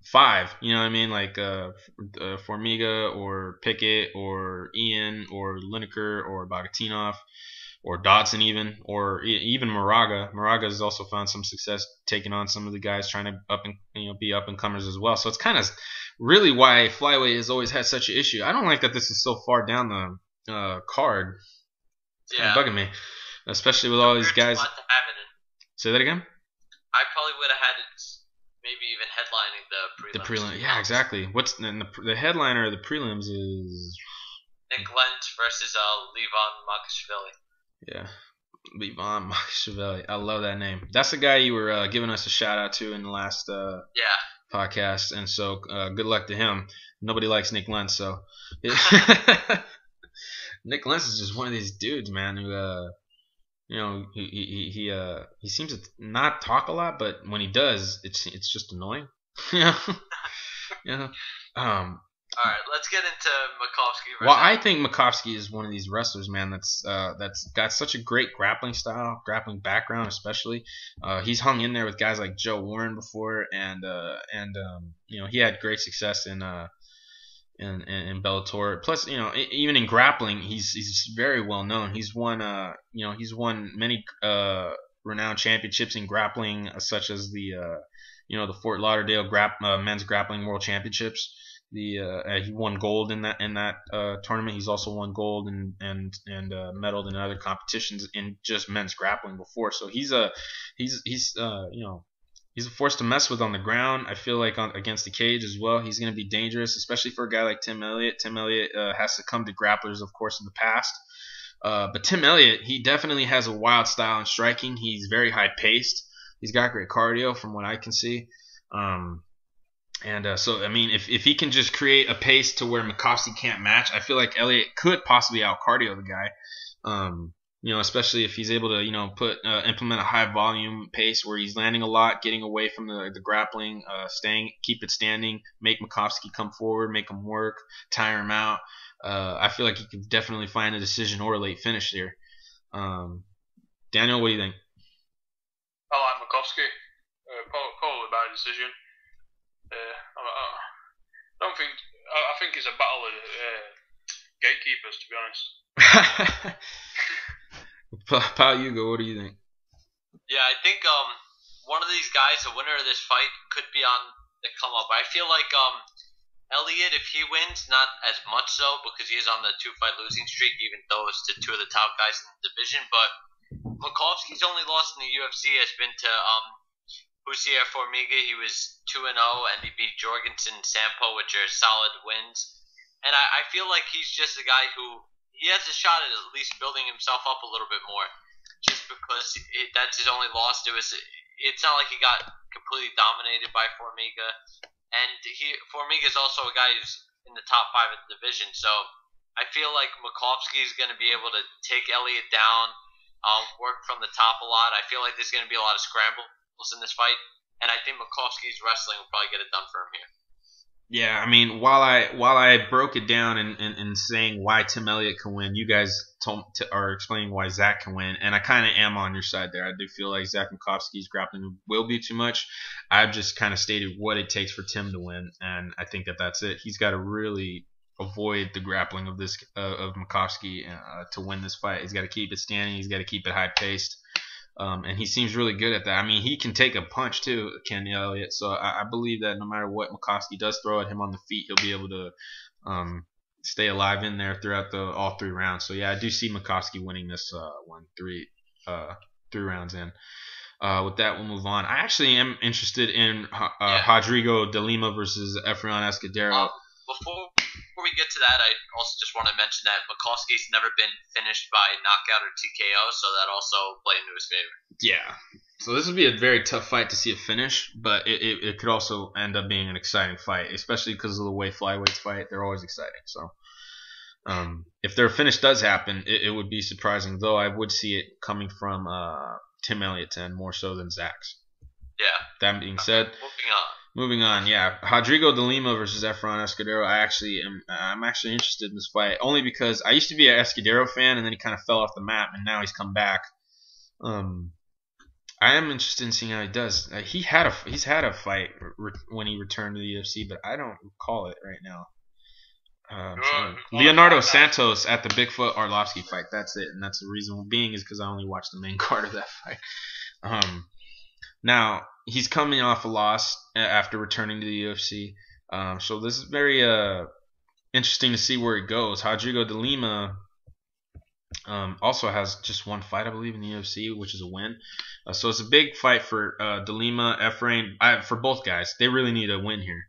5. You know what I mean? Like Formiga or Pickett or Ian or Lineker or Bagatinov or Dodson even Moraga. Moraga has also found some success taking on some of the guys trying to be up and comers as well. So it's kind of really why flyweight has always had such an issue. I don't like that this is so far down the card. It's kind of bugging me, especially with all these guys. Say that again. I probably would have had it maybe even headlining the prelims. Yeah, exactly. What's the headliner of the prelims is Nick Lentz versus Levon Makashvili. Yeah, Levon Makashvili. I love that name. That's the guy you were giving us a shout out to in the last podcast, and so good luck to him. Nobody likes Nick Lentz, so Nick Lentz is just one of these dudes, man, who he seems to not talk a lot, but when he does, it's just annoying. Yeah. All right, let's get into Makovsky. Well, I think Makovsky is one of these wrestlers, man, that's got such a great grappling style, grappling background, especially. He's hung in there with guys like Joe Warren before, and he had great success in Bellator. Plus, even in grappling, he's very well known. He's won many renowned championships in grappling, such as the Fort Lauderdale men's grappling world championships. He won gold in that tournament. He's also won gold and medaled in other competitions in just men's grappling before. So he's a force to mess with on the ground. I feel like against the cage as well, he's going to be dangerous, especially for a guy like Tim Elliott. Tim Elliott has succumbed to grapplers, of course, in the past. But Tim Elliott, he definitely has a wild style in striking. He's very high paced. He's got great cardio, from what I can see. So, I mean, if he can just create a pace to where Makovsky can't match, I feel like Elliott could possibly out-cardio the guy. Especially if he's able to, implement a high-volume pace where he's landing a lot, getting away from the grappling, keep it standing, make Makovsky come forward, make him work, tire him out. I feel like he could definitely find a decision or a late finish there. Daniel, what do you think? I like Makovsky. Probably by decision. I think it's a battle of gatekeepers, to be honest. Pal Hugo, what do you think? Yeah, I think one of these guys, the winner of this fight, could be on the come up. I feel like Elliott, if he wins, not as much so because he is on the 2-fight losing streak, even though it's to 2 of the top guys in the division. But Makovsky's only loss in the UFC has been to Husiar Formiga. He was 2-0, and he beat Jorgensen and Sampo, which are solid wins. And I feel like he's just a guy who he has a shot at least building himself up a little bit more, just because that's his only loss. It's not like he got completely dominated by Formiga, and Formiga is also a guy who's in the top 5 of the division. So I feel like Makovsky is going to be able to take Elliott down work from the top a lot. I feel like there's going to be a lot of scrambles in this fight, and I think Makovsky's wrestling will probably get it done for him here. Yeah, I mean, while I broke it down in saying why Tim Elliott can win, you guys are explaining why Zach can win, and I kind of am on your side there. I do feel like Zach Makovsky's grappling will be too much. I've just kind of stated what it takes for Tim to win, and I think that's it. He's got to really avoid the grappling of Makovsky to win this fight. He's got to keep it standing. He's got to keep it high paced. And he seems really good at that. I mean, he can take a punch too, Kenny Elliott. So I believe that no matter what Makovsky does throw at him on the feet, he'll be able to stay alive in there throughout all 3 rounds. So yeah, I do see Makovsky winning this 3 rounds in. With that, we'll move on. I actually am interested in Rodrigo de Lima versus Efrain Escudero. Before we get to that, I also just want to mention that Makovsky's never been finished by knockout or TKO, so that also played into his favor. Yeah. So this would be a very tough fight to see a finish, but it could also end up being an exciting fight, especially because of the way flyweights fight. They're always exciting. So if their finish does happen, it would be surprising, though I would see it coming from Tim Elliott's end more so than Zach's. Yeah. That being said, moving on, yeah, Rodrigo de Lima versus Efrain Escudero. I'm actually interested in this fight only because I used to be an Escudero fan and then he kind of fell off the map and now he's come back. I am interested in seeing how he does. He's had a fight when he returned to the UFC, but I don't recall it right now. Leonardo Santos at the Bigfoot Arlovsky fight. That's it, and that's the reason being is because I only watched the main card of that fight. Now he's coming off a loss after returning to the UFC, so this is very interesting to see where it goes. Rodrigo de Lima also has just one fight, I believe, in the UFC, which is a win. So it's a big fight for de Lima, Efrain. For both guys, they really need a win here.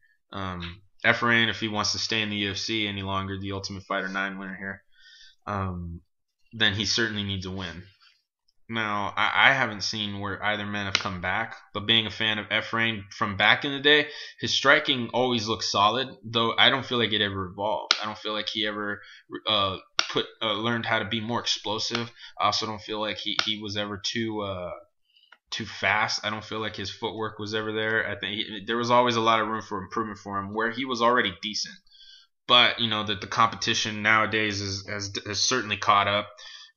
Efrain, if he wants to stay in the UFC any longer, the Ultimate Fighter 9 winner here, then he certainly needs a win. Now, I haven't seen where either man have come back, but being a fan of Efrain from back in the day, his striking always looks solid, though I don't feel like it ever evolved. I don't feel like he ever learned how to be more explosive. I also don't feel like he was ever too fast. I don't feel like his footwork was ever there. I think there was always a lot of room for improvement for him where he was already decent. But, that the competition nowadays has certainly caught up.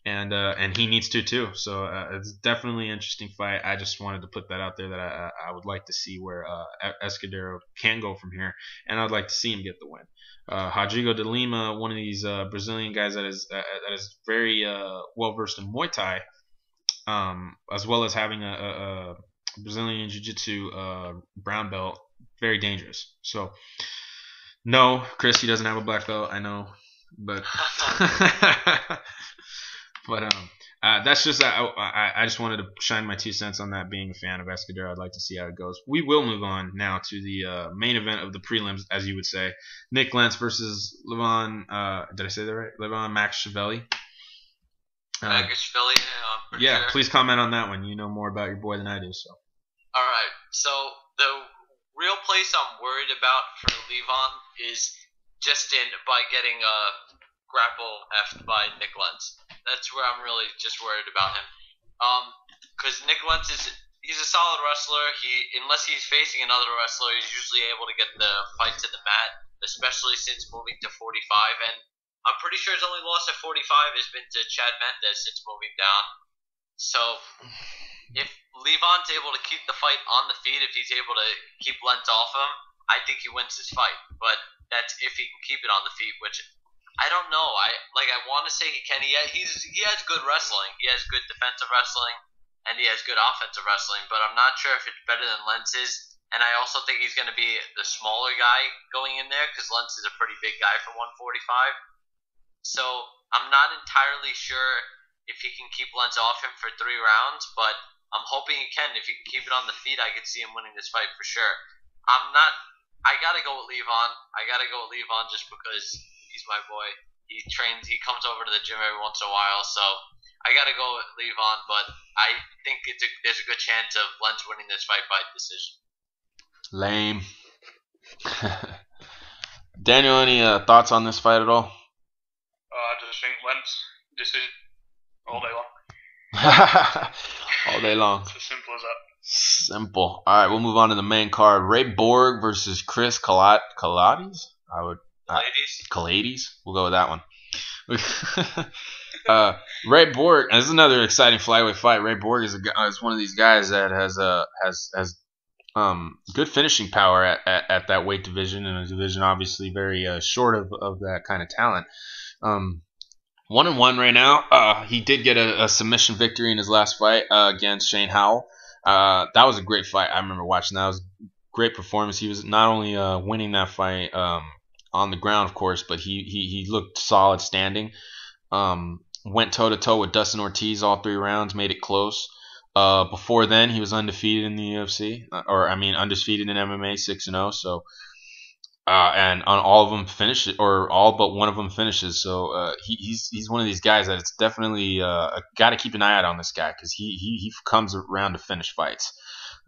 And he needs to too. So it's definitely an interesting fight. I just wanted to put that out there that I would like to see where Escudero can go from here, and I'd like to see him get the win. Rodrigo de Lima, one of these Brazilian guys that is very well versed in Muay Thai, as well as having a Brazilian Jiu-Jitsu brown belt, very dangerous. So no, Chris, he doesn't have a black belt. I know, but. But that's just I just wanted to shine my 2 cents on that. Being a fan of Escudero, I'd like to see how it goes. We will move on now to the main event of the prelims, as you would say. Nick Lentz versus Levon. Did I say that right? Levon Makashvili. Makashvili. Yeah, sure. Please comment on that one. You know more about your boy than I do. So. All right. So the real place I'm worried about for Levon is just by getting grapple effed by Nick Lentz. That's where I'm really just worried about him. Because Nick Lentz he's a solid wrestler. Unless he's facing another wrestler, he's usually able to get the fight to the mat, especially since moving to 45. And I'm pretty sure his only loss at 45 has been to Chad Mendes since moving down. So if Levon's able to keep the fight on the feet, if he's able to keep Lentz off him, I think he wins this fight. But that's if he can keep it on the feet, which I don't know. I want to say he can. He has good wrestling. He has good defensive wrestling, and he has good offensive wrestling. But I'm not sure if it's better than Lentz's. And I also think he's going to be the smaller guy going in there because Lentz is a pretty big guy for 145. So I'm not entirely sure if he can keep Lentz off him for 3 rounds, but I'm hoping he can. If he can keep it on the feet, I could see him winning this fight for sure. I gotta go with Levon. I gotta go with Levon just because he's my boy. He trains. He comes over to the gym every once in a while, so I gotta go with Levon. But I think there's a good chance of Lentz winning this fight by decision. Lame. Daniel, any thoughts on this fight at all? I just think Lentz decision all day long. All day long. It's as simple as that. Simple. All right, we'll move on to the main card. Ray Borg versus Chris Kalades. Kalades. We'll go with that one. Ray Borg. This is another exciting flyweight fight. Ray Borg is one of these guys that has good finishing power at that weight division, and a division obviously very short of that kind of talent. 1-1 right now. He did get a submission victory in his last fight against Shane Howell. That was a great fight. I remember watching that. It was a great performance. He was not only winning that fight on the ground, of course, but he looked solid standing. Went toe-to-toe with Dustin Ortiz all 3 rounds, made it close. Before then, he was undefeated in the UFC, undefeated in MMA, 6-0. So, and on all of them finished, or all but one of them finishes. So he's one of these guys that it's definitely got to keep an eye out on this guy, because he comes around to finish fights.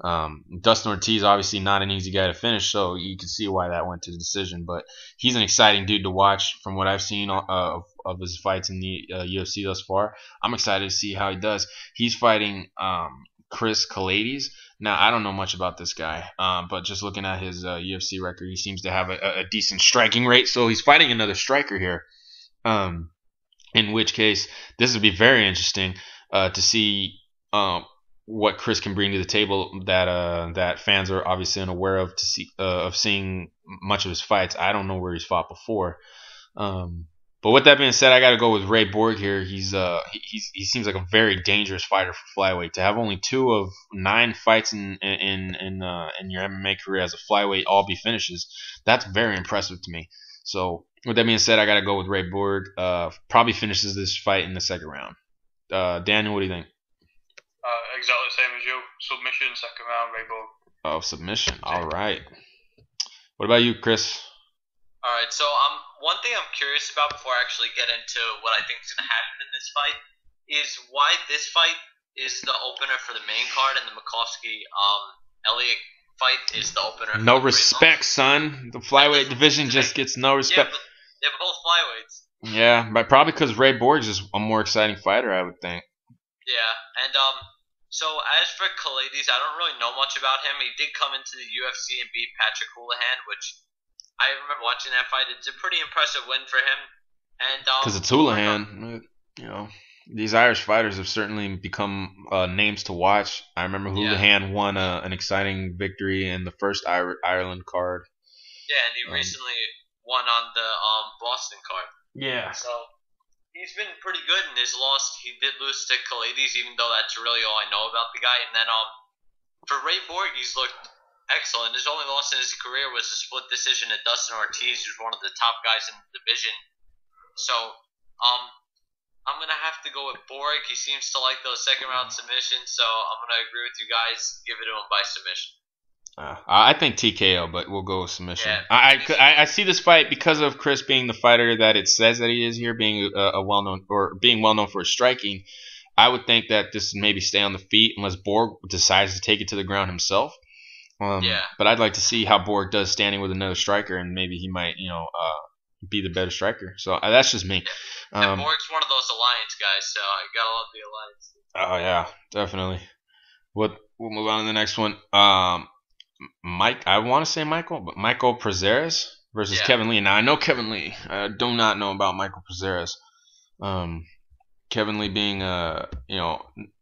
Dustin Ortiz obviously not an easy guy to finish, so you can see why that went to the decision. But he's an exciting dude to watch from what I've seen of his fights in the UFC thus far. I'm excited to see how he does. He's fighting Chris Kalades. Now, I don't know much about this guy, but just looking at his UFC record, he seems to have a decent striking rate. So he's fighting another striker here, in which case this would be very interesting to see what Chris can bring to the table that fans are obviously unaware of seeing much of his fights. I don't know where he's fought before. But with that being said, I got to go with Ray Borg here. He seems like a very dangerous fighter for flyweight. To have only 2 of 9 fights in your MMA career as a flyweight all be finishes, that's very impressive to me. So with that being said, I got to go with Ray Borg. Probably finishes this fight in the 2nd round. Daniel, what do you think? Exactly the same as you. Submission, 2nd round, Ray Borg. Oh, submission. All right. What about you, Chris? All right. So one thing I'm curious about before I actually get into what I think is going to happen in this fight is why this fight is the opener for the main card, and the Makovsky Elliott fight is the opener. No respect, son. The flyweight division just gets no respect. Yeah, but they're both flyweights. Yeah, but probably because Ray Borg is a more exciting fighter, I would think. Yeah, and so as for Kalades, I don't really know much about him. He did come into the UFC and beat Patrick Houlihan, which I remember watching that fight. It's a pretty impressive win for him. And because it's Houlihan, these Irish fighters have certainly become names to watch. I remember Houlihan won an exciting victory in the first Ireland card. Yeah, and he recently won on the Boston card. Yeah. So he's been pretty good in his loss. He did lose to Kalades, even though that's really all I know about the guy. And then for Ray Borg, he's looked excellent. His only loss in his career was a split decision to Dustin Ortiz, who's one of the top guys in the division. So I'm going to have to go with Borg. He seems to like those 2nd round submissions, so I'm going to agree with you guys. Give it to him by submission. I think TKO, but we'll go with submission. Yeah. I see this fight because of Chris being the fighter that it says that he is here, being well known for his striking. I would think that this would maybe stay on the feet unless Borg decides to take it to the ground himself. But I'd like to see how Borg does standing with another striker, and maybe he might, be the better striker. So that's just me. And Borg's one of those alliance guys, so I gotta love the alliance. Oh yeah, definitely. We'll move on to the next one. I want to say Michael, but Michael Prazeres versus Kevin Lee. Now I know Kevin Lee. I do not know about Michael Prazeres. Kevin Lee being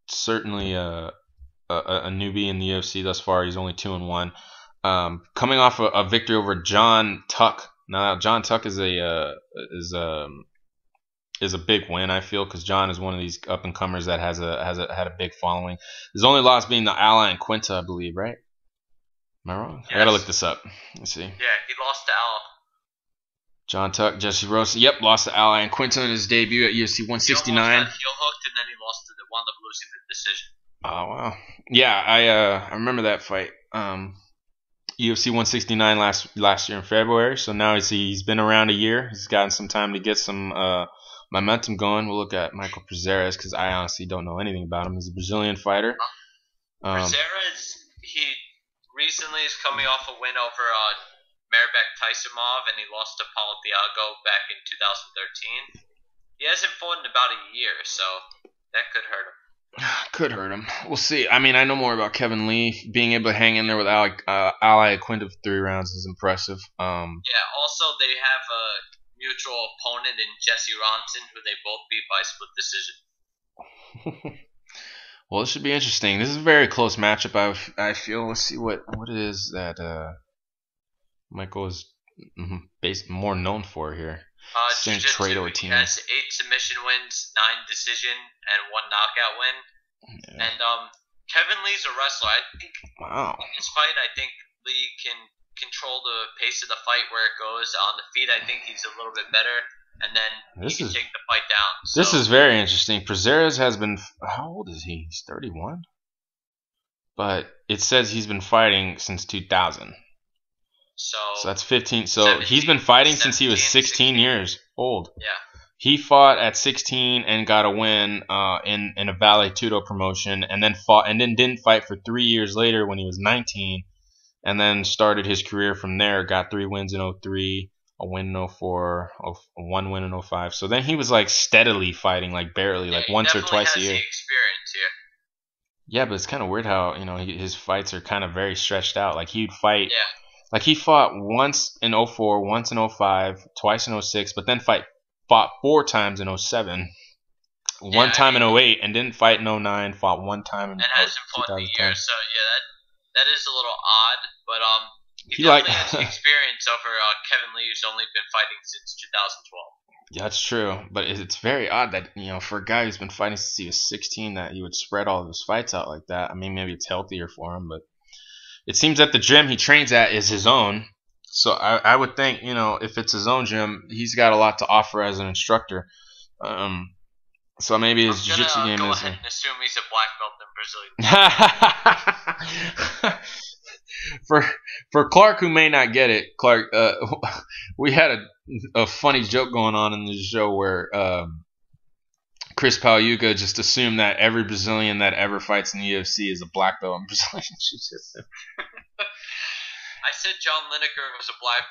certainly a newbie in the UFC thus far. He's only 2-1. Coming off a victory over John Tuck. Now John Tuck is a big win, I feel, because John is one of these up and comers that had a big following. His only loss being the Ala and Quinta, I believe, right? Am I wrong? Yes. I gotta look this up. Let's see. Yeah, he lost to Ala. John Tuck, Jesse Rose. Yep, lost to Ala and Quinta in his debut at UFC 169. He almost got heel hooked, and then he wound up losing the decision. Oh wow. Yeah, I remember that fight. UFC 169 last year in February. So now he's been around a year. He's gotten some time to get some momentum going. We'll look at Michael Prazeres because I honestly don't know anything about him. He's a Brazilian fighter. Prazeres, he recently is coming off a win over Mairbek Taisimov, and he lost to Paulo Thiago back in 2013. He hasn't fought in about a year, so that could hurt him. Could hurt him. We'll see. I mean, I know more about Kevin Lee. Being able to hang in there with Ally Quinta for 3 rounds is impressive. Yeah, also they have a mutual opponent in Jesse Ronson, who they both beat by split decision. Well, this should be interesting. This is a very close matchup. I feel. Let's see what it is that Michael is more known for here. Same trade over team. He has 8 submission wins, 9 decision, and 1 knockout win. Yeah. And Kevin Lee's a wrestler. I think in this fight, I think Lee can control the pace of the fight where it goes. On the feet, I think he's a little bit better, and then he can take the fight down. So, this is very interesting. Prazeres has been. How old is he? He's 31. But it says he's been fighting since 2000. So that's 15. So 17, he's been fighting since he was 16 years old. Yeah. He fought at 16 and got a win in a Vale Tudo promotion, and then didn't fight for 3 years later when he was 19, and then started his career from there. Got 3 wins in 03, a win in 04, 1 win in 05. So then he was like steadily fighting, like barely, like once or twice a year. The experience here. Yeah, but it's kind of weird how his fights are kind of very stretched out. Like he'd fight. Yeah. Like he fought once in 04, once in 05, twice in 06, but then fought 4 times in 07, one time in 08, and didn't fight in 09, fought 1 time in 2010. And hasn't fought in a year, so yeah, that is a little odd, but he definitely has the experience over Kevin Lee, who's only been fighting since 2012. Yeah, that's true, but it's very odd that, for a guy who's been fighting since he was 16, that he would spread all of his fights out like that. I mean, maybe it's healthier for him, but it seems that the gym he trains at is his own. So I would think, if it's his own gym, he's got a lot to offer as an instructor. So maybe his jiu-jitsu game is. I'm going to assume he's a black belt in Brazilian. For Clark, who may not get it, Clark, we had a funny joke going on in the show where Chris Pagliuca just assumed that every Brazilian that ever fights in the UFC is a black belt in Brazilian jiu-jitsu. I said John Lineker was a black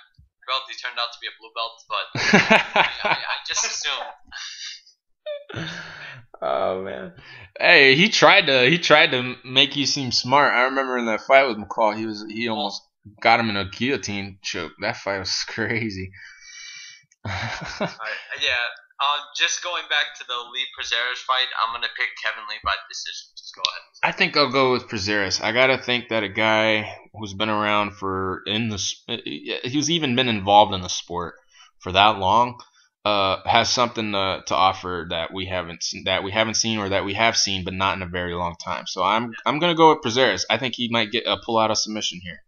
belt. He turned out to be a blue belt, but I just assumed. Oh man! Hey, he tried to make you seem smart. I remember in that fight with McCall, he almost got him in a guillotine choke. That fight was crazy. Yeah. Just going back to the Lee Prazeres fight, I'm gonna pick Kevin Lee by decision. Just go ahead. I think I'll go with Prazeres. I gotta think that a guy who's been around he's even been involved in the sport for that long, has something to offer that we haven't seen, or that we have seen, but not in a very long time. So I'm gonna go with Prazeres. I think he might pull out a submission here.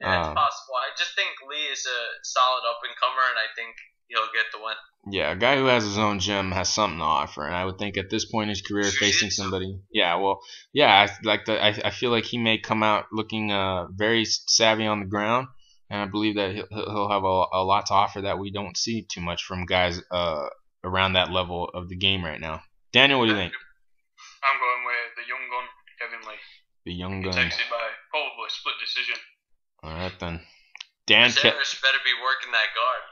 Yeah, it's possible. I just think Lee is a solid up and comer, and I think he'll get the win. Yeah, a guy who has his own gym has something to offer, and I would think at this point in his career, facing somebody. Yeah, well, yeah, I feel like he may come out looking very savvy on the ground, and I believe that he'll have a lot to offer that we don't see too much from guys around that level of the game right now. Daniel, what do you think? I'm going with the young gun, Kevin Lee. The young gun. He takes it by probably split decision. All right then. Prazeres better be working that guard.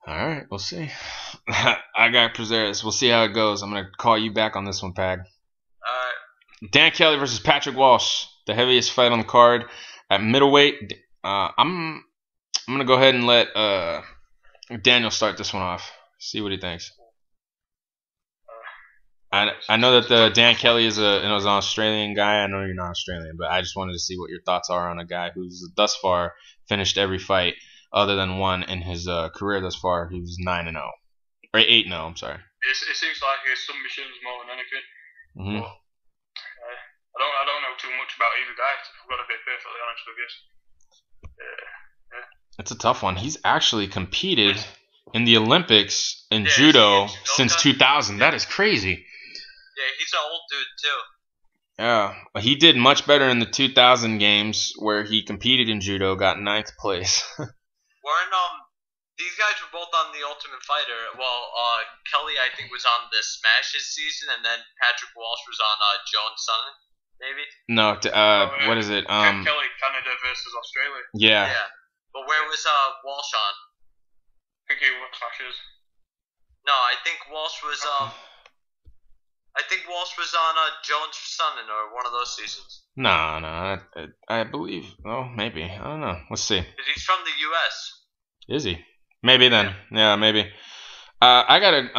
All right, we'll see. I got Prazeres. We'll see how it goes. I'm gonna call you back on this one, Pag. All right. Dan Kelly versus Patrick Walsh, the heaviest fight on the card at middleweight. I'm gonna go ahead and let Daniel start this one off. See what he thinks. I know that Dan Kelly is an Australian guy. I know you're not Australian, but I just wanted to see what your thoughts are on a guy who's thus far finished every fight other than one in his career thus far. He was 9-0 or 8-0. I'm sorry. It seems like his submissions more than anything. Mm-hmm. But, I don't know too much about either guy. I've got to be perfectly honest with you. It's a tough one. He's actually competed in the Olympics in judo since 2000. That is crazy. Yeah, he's an old dude too. Yeah, he did much better in the 2000 games where he competed in judo, got 9th place. These guys were both on the Ultimate Fighter. Well, Kelly I think was on the Smashes season, and then Patrick Walsh was on Jones Sun, maybe. No, what is it? Kelly, Canada versus Australia. Yeah. Yeah, but where was Walsh on? I think he was Smashes. No, I think Walsh was. I think Walsh was on Jones for Sun or one of those seasons. No, I believe. Oh, maybe. I don't know. Let's see. He's from the U.S. Is he? Maybe then. Yeah, maybe. I gotta.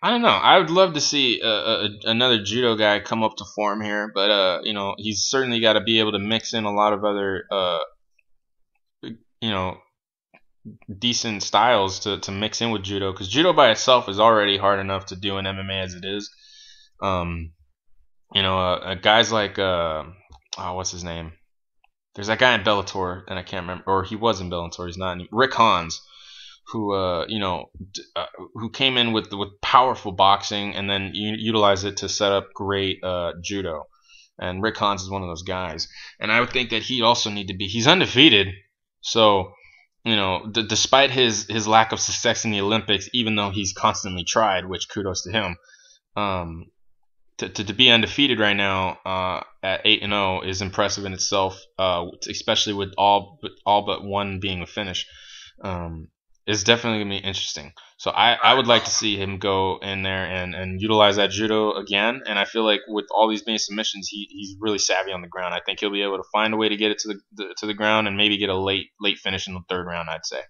I don't know. I would love to see another judo guy come up to form here, but he's certainly got to be able to mix in a lot of other decent styles to mix in with judo, because judo by itself is already hard enough to do in MMA as it is. Guys like what's his name? There's that guy in Bellator, and I can't remember, or he was in Bellator. He's not anymore. Rick Hans, who who came in with powerful boxing and then utilized it to set up great judo. And Rick Hans is one of those guys, and I would think that he'd also need to be. He's undefeated, so despite his lack of success in the Olympics, even though he's constantly tried, which kudos to him. To be undefeated right now at 8-0 is impressive in itself, especially with all but one being a finish. Is definitely gonna be interesting. So I would like to see him go in there and utilize that judo again. And I feel like with all these being submissions, he's really savvy on the ground. I think he'll be able to find a way to get it to the ground and maybe get a late finish in the third round, I'd say.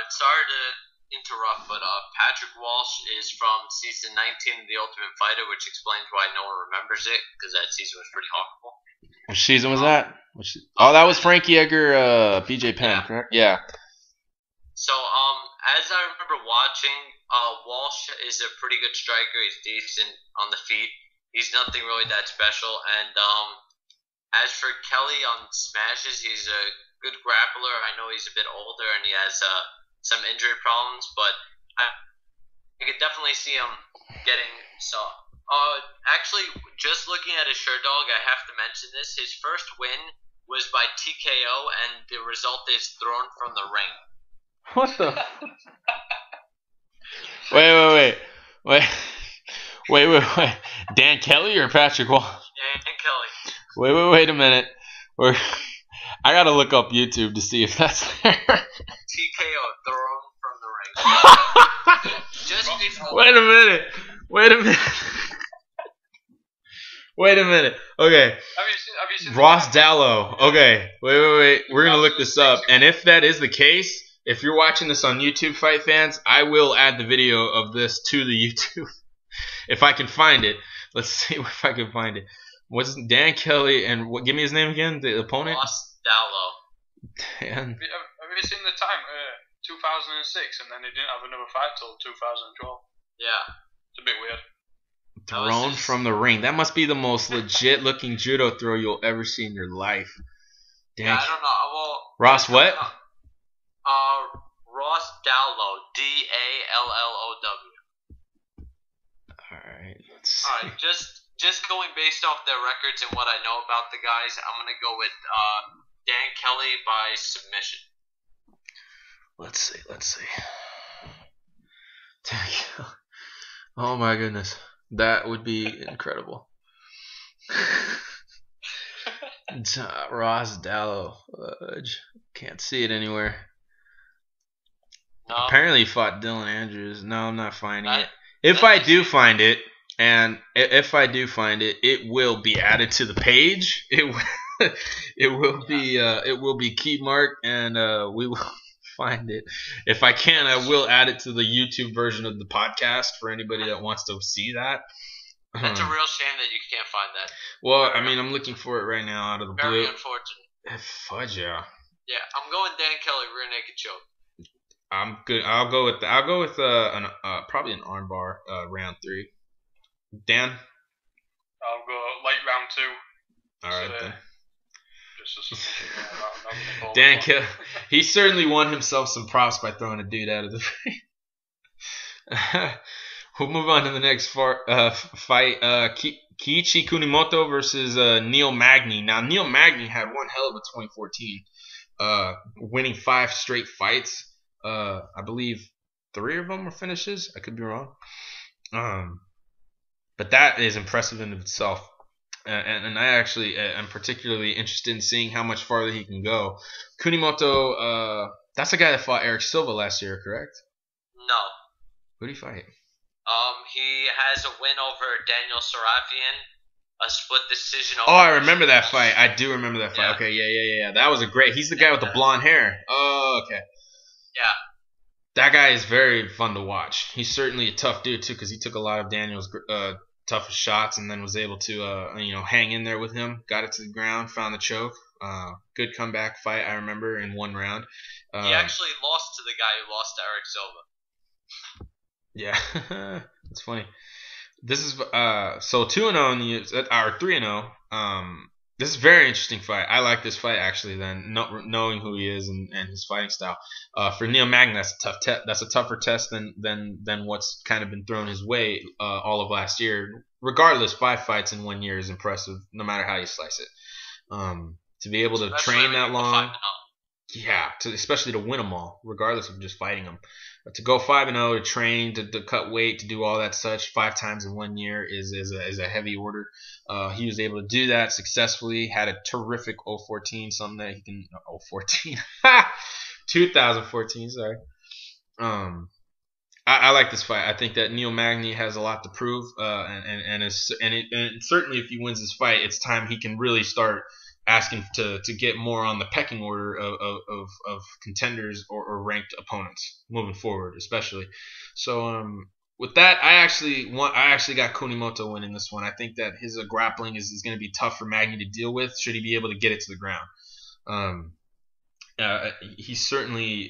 Sorry to interrupt, but Patrick Walsh is from season 19 of The Ultimate Fighter, which explains why no one remembers it, because that season was pretty horrible. Which season was that? That was Frankie Edgar, BJ Penn, correct? Yeah. So, as I remember watching, Walsh is a pretty good striker. He's decent on the feet. He's nothing really that special. And as for Kelly on smashes, he's a good grappler. I know he's a bit older and he has some injury problems, but I could definitely see him getting some. Actually, just looking at his shirt dog, I have to mention this. His first win was by TKO, and the result is thrown from the ring. What the? Wait. Dan Kelly or Patrick Walsh? Dan Kelly. Wait a minute. I gotta look up YouTube to see if that's there. TKO, thrown from the ring. Just before. Wait a minute. Okay. Have you seen Ross Dallow. Okay. Wait. We're gonna look this up, and if that is the case, if you're watching this on YouTube, fight fans, I will add the video of this to the YouTube if I can find it. Let's see if I can find it. What's Dan Kelly and what? Give me his name again. The opponent. Ross Dallow. Dan. Have you seen the time? 2006, and then he didn't have another fight till 2012. Yeah. It's a bit weird. Thrown from the ring. That must be the most legit looking judo throw you'll ever see in your life. Dan. Yeah, I don't know. Well, Ross what? Ross Dallow. Dallow. Alright, let's see. Alright, just going based off their records and what I know about the guys, I'm gonna go with Dan Kelly by submission. Let's see. Oh my goodness. That would be incredible. Ross Dallow. Can't see it anywhere. No. Apparently he fought Dylan Andrews. No, I'm not finding it. If I do find it, it will be added to the page. It will be key marked, and we will find it. If I can, I will add it to the YouTube version of the podcast for anybody that wants to see that. That's a real shame that you can't find that. Well, I mean, I'm looking for it right now out of the blue. Very unfortunate. Fudge, yeah. Yeah, I'm going Dan Kelly, rear naked choke. I'm good. I'll go with probably an armbar round 3. Dan. I'll go late round 2. All right then. Dan Kelly. He certainly won himself some props by throwing a dude out of the ring. We'll move on to the next fight. Kiichi Kunimoto versus Neil Magny. Now, Neil Magny had one hell of a 2014, winning 5 straight fights. I believe 3 of them were finishes. I could be wrong. But that is impressive in itself. And I actually am particularly interested in seeing how much farther he can go. Kunimoto, that's the guy that fought Eric Silva last year, correct? No. Who did he fight? He has a win over Daniel Sarafian, a split decision over. Oh, I remember that fight. I do remember that fight. Yeah. Okay, yeah. That was a great. He's the guy with the blonde hair. Oh, okay. Yeah. That guy is very fun to watch. He's certainly a tough dude too, because he took a lot of Daniel's toughest shots and then was able to hang in there with him. Got it to the ground, found the choke. Good comeback fight. I remember in one round. He actually lost to the guy who lost to Eric Silva. Yeah, that's funny. This is so 2-0 in the or 3-0. This is a very interesting fight. I like this fight actually. Then knowing who he is and his fighting style. For Neil Magny, that's a tough that's a tougher test than what's kind of been thrown his way all of last year. Regardless, 5 fights in 1 year is impressive, no matter how you slice it. To be able to train that long, yeah, especially to win them all, regardless of just fighting them. But to go 5-0, to train, to cut weight, to do all that such 5 times in 1 year is a heavy order. He was able to do that successfully. Had a terrific 014, something that he can 014, 2014. Sorry. I like this fight. I think that Neil Magny has a lot to prove, and certainly if he wins this fight, it's time he can really start asking to get more on the pecking order of contenders or ranked opponents moving forward, especially. So with that, I actually got Kunimoto winning this one. I think that his grappling is going to be tough for Magny to deal with. Should he be able to get it to the ground? He certainly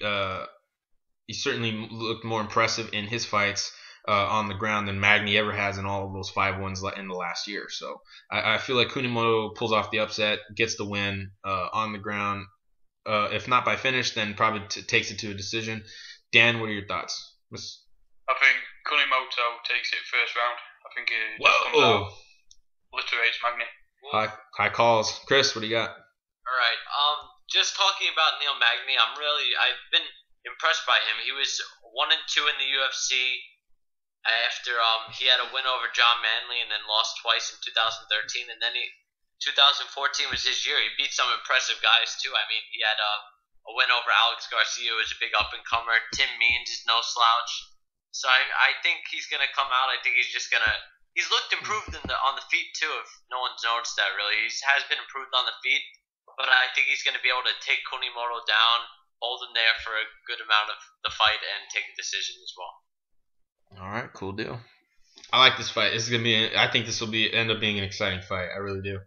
looked more impressive in his fights on the ground than Magny ever has in all of those 5 ones in the last year. So I feel like Kunimoto pulls off the upset, gets the win on the ground. If not by finish, then probably takes it to a decision. Dan, what are your thoughts? I think Kunimoto takes it first round. I think he just comes out, obliterates Magny. High calls. Chris, what do you got? All right. Just talking about Neil Magny, I've been impressed by him. He was 1-2 in the UFC. After he had a win over John Manley and then lost twice in 2013, and then 2014 was his year. He beat some impressive guys too. I mean, he had a win over Alex Garcia, who was a big up and comer. Tim Means is no slouch. So I think he's gonna come out. I think he's looked improved on the feet too. If no one's noticed that really, he has been improved on the feet. But I think he's gonna be able to take Kunimoto down, hold him there for a good amount of the fight, and take a decision as well. All right, cool deal. I like this fight. I think this will end up being an exciting fight. I really do.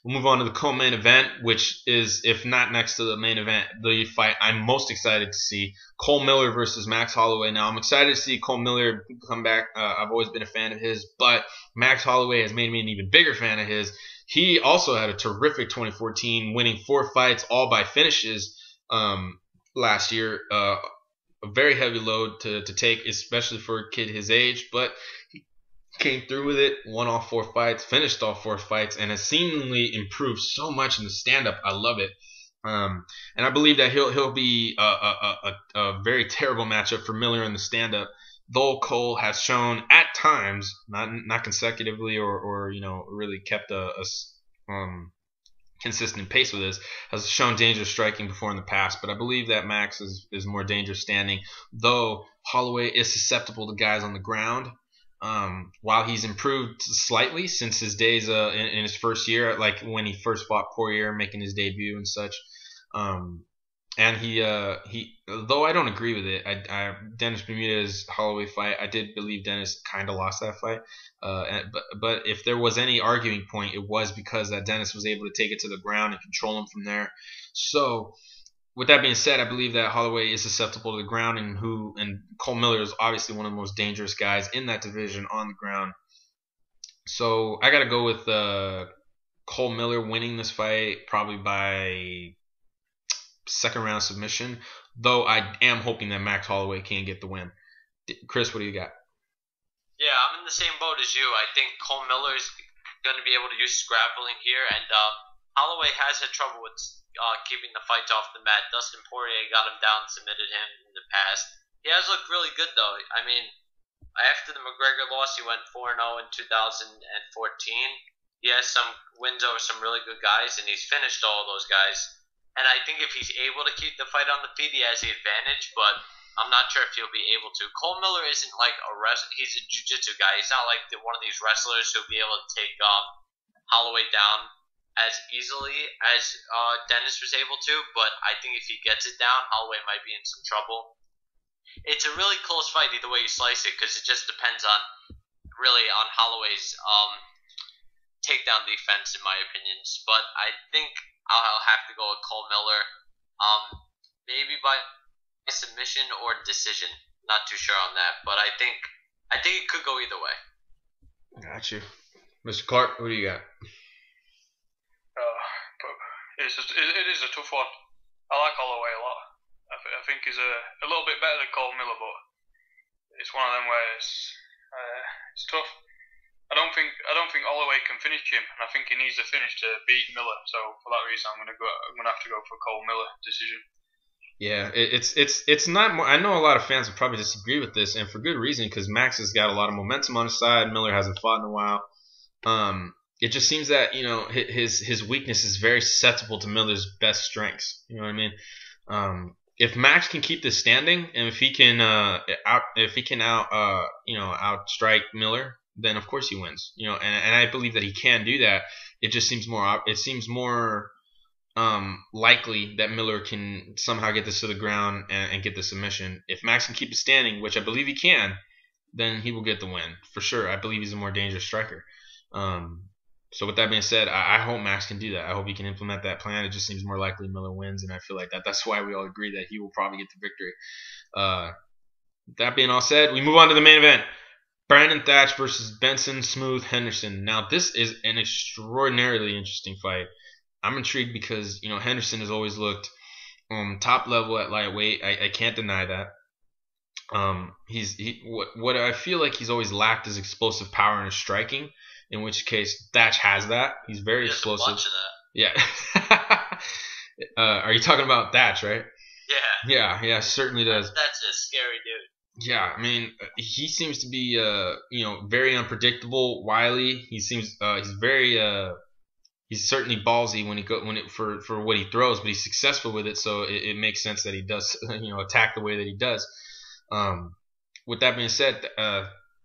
We'll move on to the co-main event, which is, if not next to the main event, the fight I'm most excited to see: Cole Miller versus Max Holloway. Now, I'm excited to see Cole Miller come back. I've always been a fan of his, but Max Holloway has made me an even bigger fan of his. He also had a terrific 2014, winning 4 fights, all by finishes last year. A very heavy load to take, especially for a kid his age, but he came through with it, won all 4 fights, finished all 4 fights, and has seemingly improved so much in the stand-up. I love it. And I believe that he'll be a very terrible matchup for Miller in the stand-up, though Cole has shown at times, not consecutively or really kept a consistent pace with this, has shown dangerous striking before in the past, but I believe that Max is more dangerous standing, though Holloway is susceptible to guys on the ground. While he's improved slightly since his days in his first year, like when he first fought Poirier, making his debut and such. And he though I don't agree with it, Dennis Bermuda's Holloway fight, I did believe Dennis kind of lost that fight. But if there was any arguing point, it was because that Dennis was able to take it to the ground and control him from there. So, with that being said, I believe that Holloway is susceptible to the ground, and Cole Miller is obviously one of the most dangerous guys in that division on the ground. So I got to go with Cole Miller winning this fight, probably by second round submission, though I am hoping that Max Holloway can get the win. Chris, what do you got? Yeah, I'm in the same boat as you. I think Cole Miller is going to be able to use grappling here, and Holloway has had trouble with keeping the fights off the mat. Dustin Poirier got him down, submitted him in the past. He has looked really good, though. I mean, after the McGregor loss, he went 4-0 in 2014. He has some wins over some really good guys, and he's finished all of those guys. And I think if he's able to keep the fight on the feet, he has the advantage. But I'm not sure if he'll be able to. Cole Miller isn't like he's a jiu-jitsu guy. He's not like one of these wrestlers who'll be able to take Holloway down as easily as Dennis was able to, but I think if he gets it down, Holloway might be in some trouble. It's a really close fight either way you slice it, because it just depends on Holloway's takedown defense, in my opinions. But I think I'll have to go with Cole Miller, maybe by submission or decision. Not too sure on that, but I think it could go either way. Got you, Mr. Clark. What do you got? It is a tough one. I like Holloway a lot. I think he's a little bit better than Cole Miller, but it's one of them where it's tough. I don't think Holloway can finish him, and I think he needs a finish to beat Miller. So for that reason, I'm gonna have to go for Cole Miller decision. Yeah, it's not more. I know a lot of fans would probably disagree with this, and for good reason, because Max has got a lot of momentum on his side. Miller hasn't fought in a while. It just seems that his weakness is very susceptible to Miller's best strengths. You know what I mean? If Max can keep this standing, and if he can outstrike Miller, then of course he wins. And I believe that he can do that. It just seems more likely that Miller can somehow get this to the ground and get the submission. If Max can keep it standing, which I believe he can, then he will get the win for sure. I believe he's a more dangerous striker. So with that being said, I hope Max can do that. I hope he can implement that plan. It just seems more likely Miller wins, and I feel like that's why we all agree that he will probably get the victory. That being all said, we move on to the main event. Brandon Thatch versus Benson Smooth Henderson. Now, this is an extraordinarily interesting fight. I'm intrigued because, Henderson has always looked top level at lightweight. I can't deny that. What I feel like he's always lacked is explosive power in his striking, in which case Thatch has that. He's very explosive. A bunch of that. Yeah. Are you talking about Thatch, right? Yeah. Yeah, certainly does. That's a scary dude. Yeah, I mean, he seems to be very unpredictable, wily. He seems he's certainly ballsy for what he throws, but he's successful with it, so it makes sense that he does attack the way that he does. With that being said,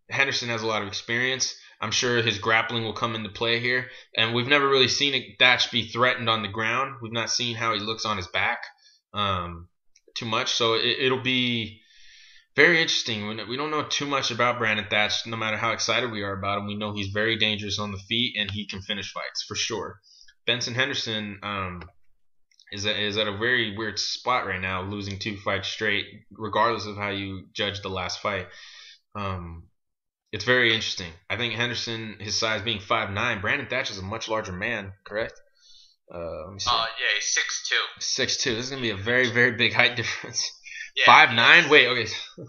Henderson has a lot of experience. I'm sure his grappling will come into play here, and we've never really seen Thatch be threatened on the ground. We've not seen how he looks on his back too much, so it'll be very interesting. We don't know too much about Brandon Thatch. No matter how excited we are about him, we know he's very dangerous on the feet and he can finish fights for sure. Benson Henderson is at a very weird spot right now, losing 2 fights straight, regardless of how you judge the last fight. It's very interesting. I think Henderson, his size being 5'9", Brandon Thatch is a much larger man, correct? Let me see. Yeah, he's 6'2". 6'2". This is gonna be a very, very big height difference. Yeah, 5'9". Wait, okay. 5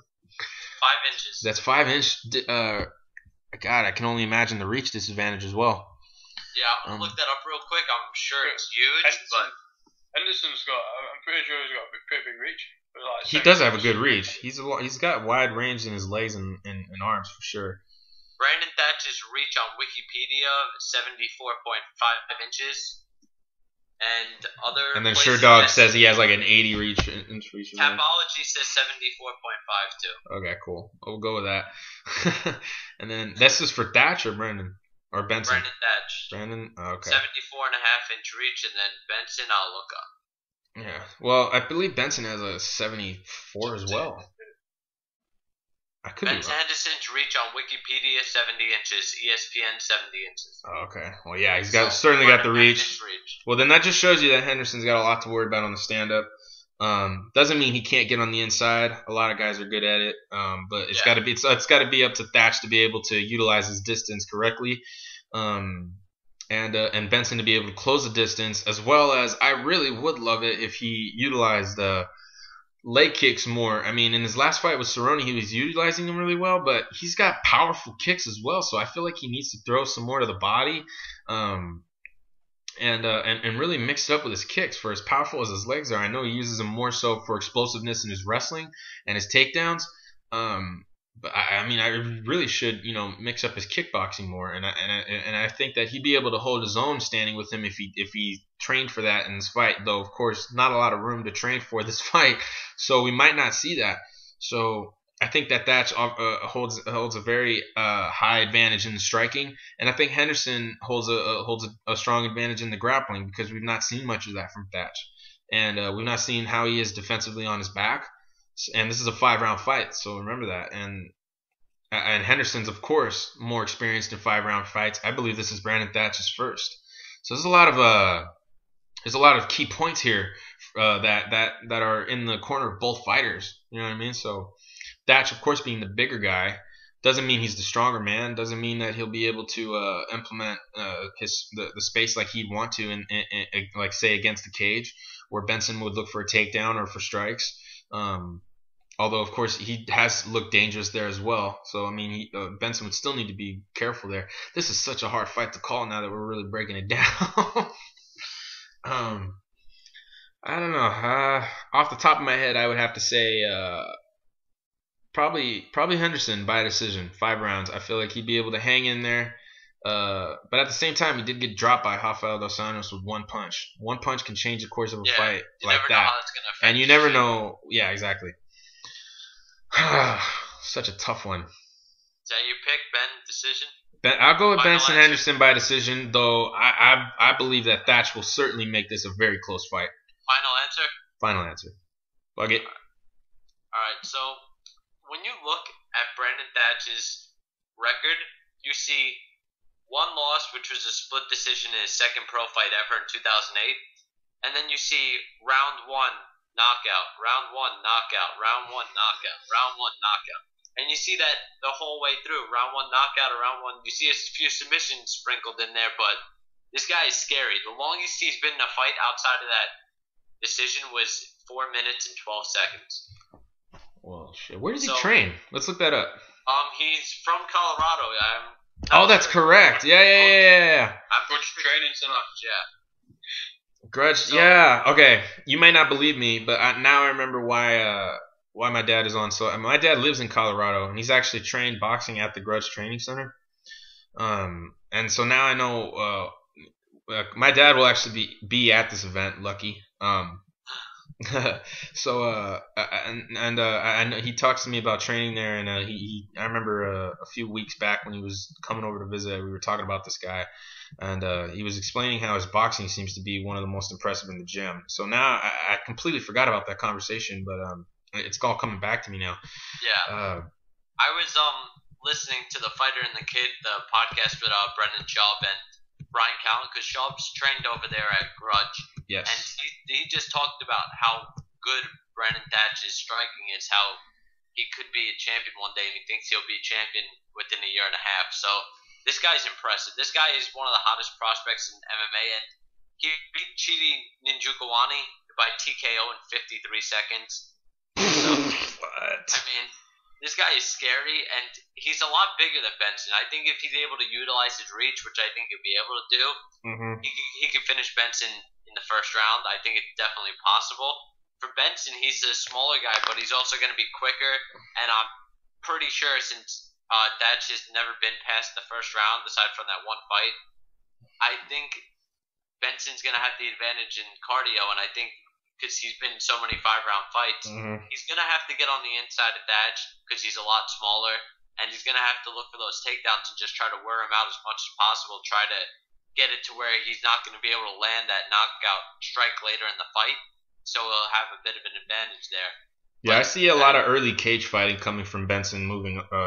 inches. That's 5 inch. God, I can only imagine the reach disadvantage as well. Yeah, I'm gonna look that up real quick. I'm sure it's huge, but Henderson's got. I'm pretty sure he's got a pretty big reach. Like he does have a good reach. He's got wide range in his legs and arms for sure. Brandon Thatch's reach on Wikipedia 74.5 inches. And then SureDog says he has like an 80 inch reach. Tapology says 74.5 too. Okay, cool. We'll go with that. And then this is for Thatch or Brandon or Benson. Brandon Thatch. Brandon. Oh, okay. 74.5 inch reach, and then Benson I'll look up. Yeah. Well, I believe Benson has a 74 as well. I could Benson Henderson's reach on Wikipedia 70 inches, ESPN 70 inches. Oh, okay. Well, yeah, he's certainly got the reach. Well, then that just shows you that Henderson's got a lot to worry about on the stand-up. Doesn't mean he can't get on the inside. A lot of guys are good at it, but it's got to be up to Thatch to be able to utilize his distance correctly, and Benson to be able to close the distance, as well as I really would love it if he utilized leg kicks more. I mean, in his last fight with Cerrone, he was utilizing them really well, but he's got powerful kicks as well. So I feel like he needs to throw some more to the body, and really mix it up with his kicks. For as powerful as his legs are, I know he uses them more so for explosiveness in his wrestling and his takedowns. But I really should, mix up his kickboxing more, and I think that he'd be able to hold his own standing with him if he trained for that in this fight. Though of course not a lot of room to train for this fight, so we might not see that. So I think that holds a very high advantage in the striking, and I think Henderson holds a strong advantage in the grappling because we've not seen much of that from Thatch, and we've not seen how he is defensively on his back. And this is a 5-round fight, so remember that. And Henderson's of course more experienced in 5-round fights. I believe this is Brandon Thatch's first. So there's a lot of key points here that are in the corner of both fighters. You know what I mean? So Thatch, of course, being the bigger guy, doesn't mean he's the stronger man. Doesn't mean that he'll be able to implement the space like he'd want to, in like say against the cage, where Benson would look for a takedown or for strikes. Although, of course, he has looked dangerous there as well. So, I mean, Benson would still need to be careful there. This is such a hard fight to call now that we're really breaking it down. I don't know. Off the top of my head, I would have to say probably Henderson by decision, 5 rounds. I feel like he'd be able to hang in there. But at the same time, he did get dropped by Rafael dos Anjos with one punch. One punch can change the course of a fight like that. And you never know. Yeah, exactly. Such a tough one. Is that your pick, Ben? Decision? I'll go with Benson Henderson by decision, though I believe that Thatch will certainly make this a very close fight. Final answer? Final answer. Bug it. Alright, so when you look at Brandon Thatch's record, you see one loss, which was a split decision in his second pro fight ever in 2008, and then you see round 1 knockout, round 1 knockout, round 1 knockout, round 1 knockout. And you see that the whole way through. Round 1 knockout, round 1. You see a few submissions sprinkled in there, but this guy is scary. The longest he's been in a fight outside of that decision was 4 minutes and 12 seconds. Well, shit. Where does he train? Let's look that up. He's from Colorado. That's correct. Yeah. I'm Grudge Training Center. Yeah. Grudge. Yeah. Okay. You may not believe me, but now I remember why my dad is on. So my dad lives in Colorado, and he's actually trained boxing at the Grudge Training Center. And so now I know my dad will actually be at this event. Lucky. So I know he talks to me about training there, and I remember a few weeks back when he was coming over to visit, we were talking about this guy, and he was explaining how his boxing seems to be one of the most impressive in the gym. So now I completely forgot about that conversation, but it's all coming back to me now. Yeah. I was listening to the Fighter and the Kid, the podcast with Brendan Schaub and Brian Callen, because Schaub's trained over there at Grudge. Yes. And he just talked about how good Brandon Thatch's striking is, how he could be a champion one day, and he thinks he'll be champion within a year and a half. So this guy's impressive. This guy is one of the hottest prospects in MMA, and he beat Chidi Njokuani by TKO in 53 seconds. So, what? I mean, this guy is scary, and he's a lot bigger than Benson. I think if he's able to utilize his reach, which I think he'll be able to do, he can finish Benson in the first round. I think it's definitely possible. For Benson, he's a smaller guy, but he's also going to be quicker, and I'm pretty sure since Thatch has never been past the first round, aside from that one fight, I think Benson's going to have the advantage in cardio, and I think because he's been in so many 5-round fights, he's going to have to get on the inside of Thatch because he's a lot smaller, and he's going to have to look for those takedowns and just try to wear him out as much as possible, try to get it to where he's not going to be able to land that knockout strike later in the fight, so he'll have a bit of an advantage there. Yeah, I see a lot of early cage fighting coming from Benson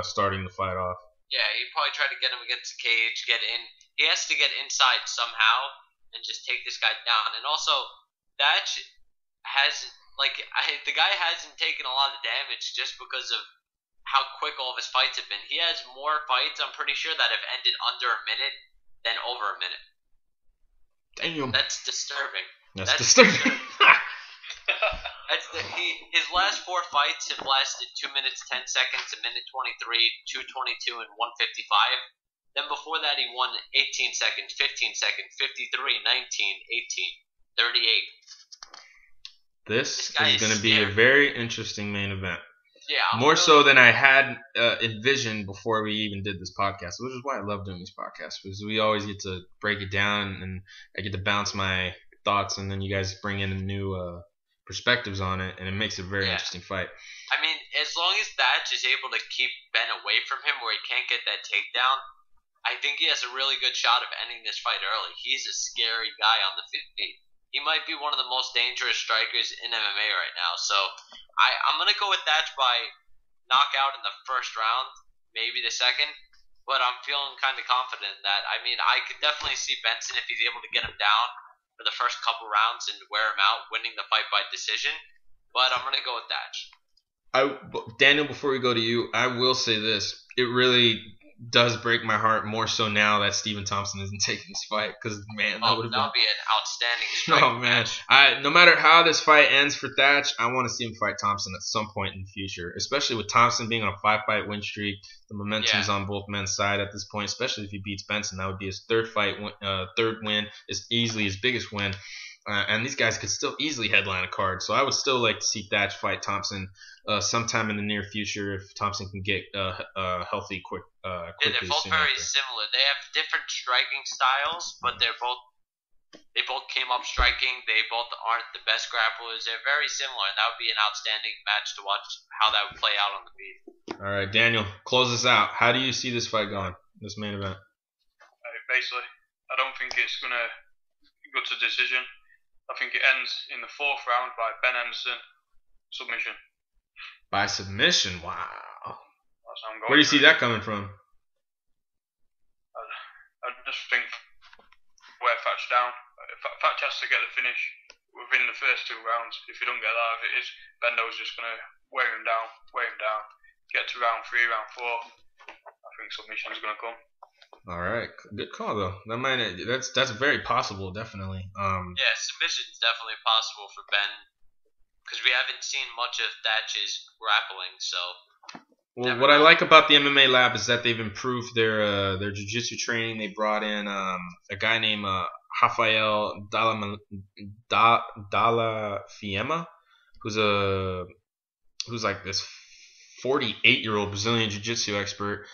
starting the fight off. Yeah, he'd probably try to get him against the cage, get in. He has to get inside somehow and just take this guy down. And also, Thatch hasn't, the guy hasn't taken a lot of damage just because of how quick all of his fights have been. He has more fights, I'm pretty sure, that have ended under a minute than over a minute. Damn. That's disturbing. That's disturbing. His last 4 fights have lasted 2 minutes 10 seconds, a minute 23, 2:22, and 1:55. Then before that, he won 18 seconds, 15 seconds, 53, 19, 18, 38. This is going to be a very interesting main event. Yeah, more so than I had envisioned before we even did this podcast, which is why I love doing these podcasts, because we always get to break it down and I get to bounce my thoughts, and then you guys bring in perspectives on it, and it makes it a very Yeah. interesting fight. I mean, as long as Thatch is able to keep Ben away from him where he can't get that takedown, I think he has a really good shot of ending this fight early. He's a scary guy on the feet. He might be one of the most dangerous strikers in MMA right now. So I'm going to go with Thatch by knockout in the first round, maybe the second. But I'm feeling kind of confident in that. I mean, I could definitely see Benson, if he's able to get him down for the first couple rounds and wear him out, winning the fight by decision. But I'm going to go with Thatch. Daniel, before we go to you, I will say this. It really does break my heart more so now that Stephen Thompson isn't taking this fight, because, man, that would have been... be an outstanding strike. Oh, man. No matter how this fight ends for Thatch, I want to see him fight Thompson at some point in the future, especially with Thompson being on a 5-fight win streak. The momentum's on both men's side at this point, especially if he beats Benson. That would be his third win, is easily his biggest win. And these guys could still easily headline a card. So I would still like to see Thatch fight Thompson sometime in the near future if Thompson can get healthy quickly. They're both very similar. They have different striking styles, but they both came up striking. They both aren't the best grapplers. They're very similar, and that would be an outstanding match to watch how that would play out on the feed. All right, Daniel, close us out. How do you see this fight going, this main event? Basically, I don't think it's going to go to decision. I think it ends in the 4th round by Ben Henderson submission. By submission? Wow. That's how I'm going. Where do you see that coming from? I just think wear Thatch down. Thatch has to get the finish within the first 2 rounds. If you don't get that, if it is, Bendo's just going to wear him down, get to round 3, round 4. I think submission's going to come. All right, good call though. That's very possible, definitely. Yeah, submission's definitely possible for Ben because we haven't seen much of Thatch's grappling. So, well, what I like about the MMA lab is that they've improved their jiu-jitsu training. They brought in a guy named Rafael Dalla Fiema, who's like this 48-year-old Brazilian jiu-jitsu expert.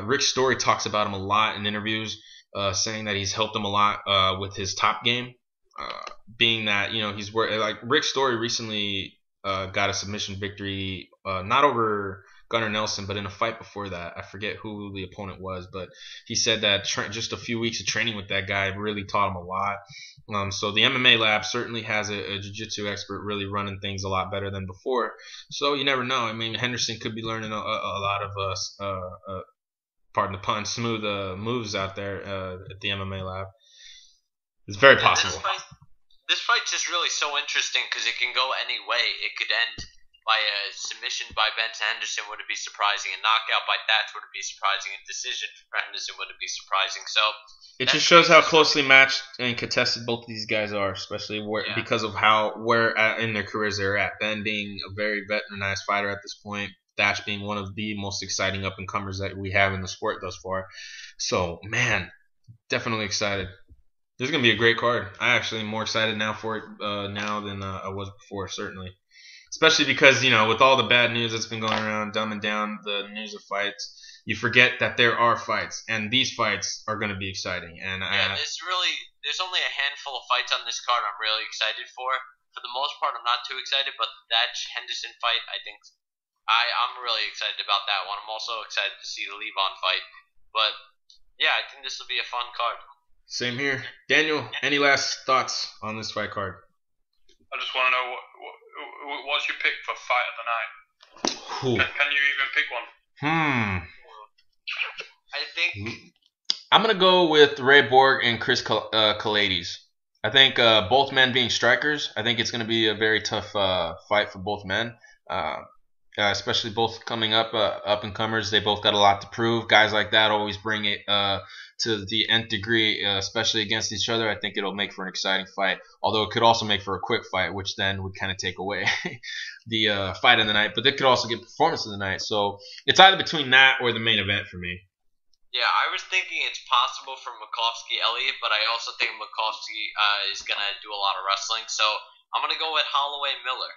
Rick Story talks about him a lot in interviews, saying that he's helped him a lot with his top game. Being that, he's like Rick Story recently got a submission victory, not over Gunnar Nelson, but in a fight before that. I forget who the opponent was, but he said that just a few weeks of training with that guy really taught him a lot. So the MMA lab certainly has a jiu-jitsu expert really running things a lot better than before. So you never know. I mean, Henderson could be learning a lot of, pardon the pun, smooth moves out there at the MMA lab. It's very possible. This fight's just really so interesting because it can go any way. It could end by a submission by Benson Henderson, wouldn't be surprising. A knockout by Thatch wouldn't be surprising. A decision for Henderson wouldn't be surprising. So it just shows how closely matched and contested both of these guys are, especially because of where in their careers they're at. Ben being a very veteranized fighter at this point, Thatch being one of the most exciting up-and-comers that we have in the sport thus far. So, man, definitely excited. This is going to be a great card. I actually am more excited now for it now than I was before, certainly. Especially because, with all the bad news that's been going around, dumbing down the news of fights, you forget that there are fights, and these fights are going to be exciting. And there's only a handful of fights on this card I'm really excited for. For the most part, I'm not too excited, but that Henderson fight, I think I'm really excited about that one. I'm also excited to see the Levon fight. But, yeah, I think this will be a fun card. Same here. Daniel, any last thoughts on this fight card? I just want to know what's your pick for fight of the night? Can you even pick one? I think I'm gonna go with Ray Borg and Chris Kalades. I think both men being strikers, I think it's gonna be a very tough fight for both men. Especially both coming up and comers. They both got a lot to prove. Guys like that always bring it to the nth degree, especially against each other. I think it'll make for an exciting fight. Although it could also make for a quick fight, which then would kind of take away the fight of the night. But it could also get performance of the night. So it's either between that or the main event for me. Yeah, I was thinking it's possible for Makovsky-Elliott, but I also think Makovsky is going to do a lot of wrestling. So I'm going to go with Holloway-Miller.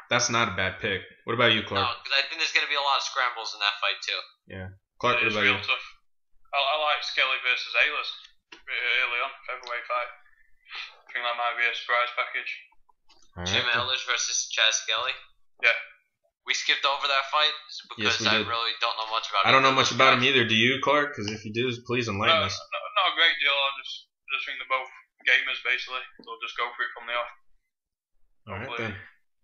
That's not a bad pick. What about you, Clark? No, because I think there's going to be a lot of scrambles in that fight, too. Yeah. Clark, what it's about real you? tough. I like Skelly versus Aylas early on, featherweight fight. I think that might be a surprise package. All Jim right. Elders versus Chaz Skelly. Yeah. We skipped over that fight because Yes, we I did. really don't know much about it. I don't know much about him either. Do you, Clark? Because if you do, please enlighten us. Not a great deal. I just think they're both gamers, basically. They'll just go for it from the off. All right, then.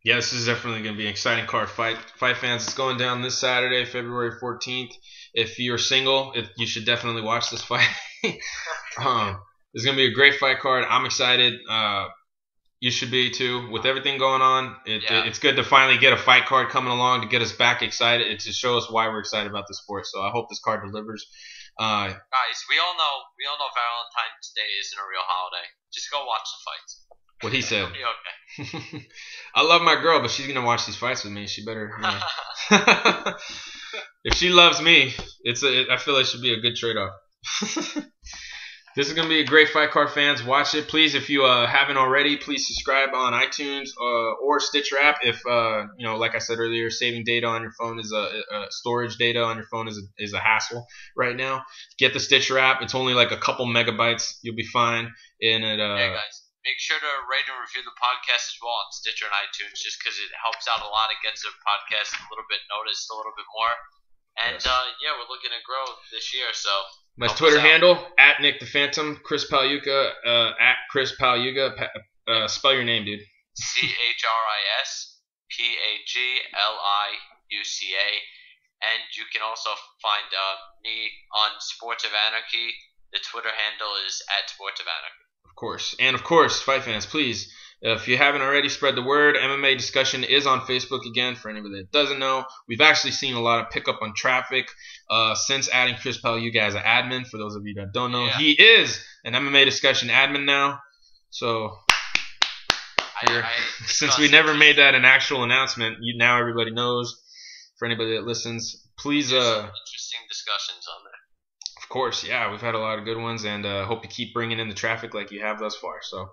Yeah, this is definitely going to be an exciting card. Fight fans, it's going down this Saturday, February 14th. If you're single, you should definitely watch this fight. It's going to be a great fight card. I'm excited. You should be too. With everything going on, it's good to finally get a fight card coming along to get us back excited and to show us why we're excited about the sport. So I hope this card delivers. Guys, we all know Valentine's Day isn't a real holiday. Just go watch the fights. What he said. It'll be okay. I love my girl, but she's gonna watch these fights with me. She better. If she loves me, I feel it should be a good trade-off. This is going to be a great fight card, fans. Watch it. Please, if you haven't already, please subscribe on iTunes or Stitcher app. If, like I said earlier, saving data on your phone is storage data on your phone is a hassle right now. Get the Stitcher app. It's only like a couple megabytes. You'll be fine. And yeah, guys. Make sure to rate and review the podcast as well on Stitcher and iTunes just because it helps out a lot. It gets the podcast a little bit noticed a little bit more. And, we're looking to grow this year, so... My Twitter handle, at Nick the Phantom, Chris Pagliuca, at Chris Pagliuca. Spell your name, dude. ChrisPagliuca. And you can also find me on Sports of Anarchy. The Twitter handle is at Sports of Anarchy. Of course. And of course, fight fans, please, if you haven't already, spread the word. MMA Discussion is on Facebook again for anybody that doesn't know. We've actually seen a lot of pickup on traffic since adding Chris Pagliuca as an admin. For those of you that don't know, he is an MMA Discussion admin now. So since we never made that an actual announcement, now everybody knows. For anybody that listens, please. Some interesting discussions on there. Of course, yeah, we've had a lot of good ones, and hope you keep bringing in the traffic like you have thus far. So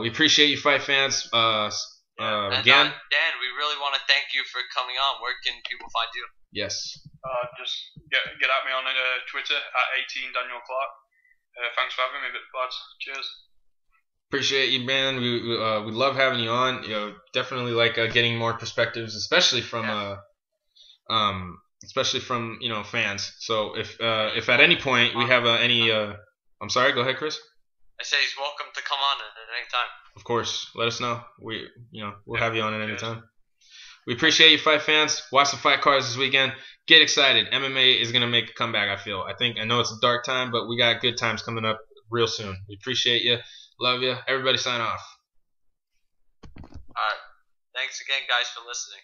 we appreciate you, fight fans. Again, Dan, we really want to thank you for coming on. Where can people find you? Yes. Just get at me on Twitter at 18 Daniel Clark. Thanks for having me, lads. Cheers. Appreciate you, man. We love having you on. Definitely like getting more perspectives, especially from fans. So if at any point we have I'm sorry, go ahead, Chris. I say he's welcome to come on at any time. Of course, let us know. We'll have you on at any time. We appreciate you, fight fans. Watch the fight cards this weekend. Get excited. MMA is gonna make a comeback. I know it's a dark time, but we got good times coming up real soon. We appreciate you. Love you. Everybody sign off. All right. Thanks again, guys, for listening.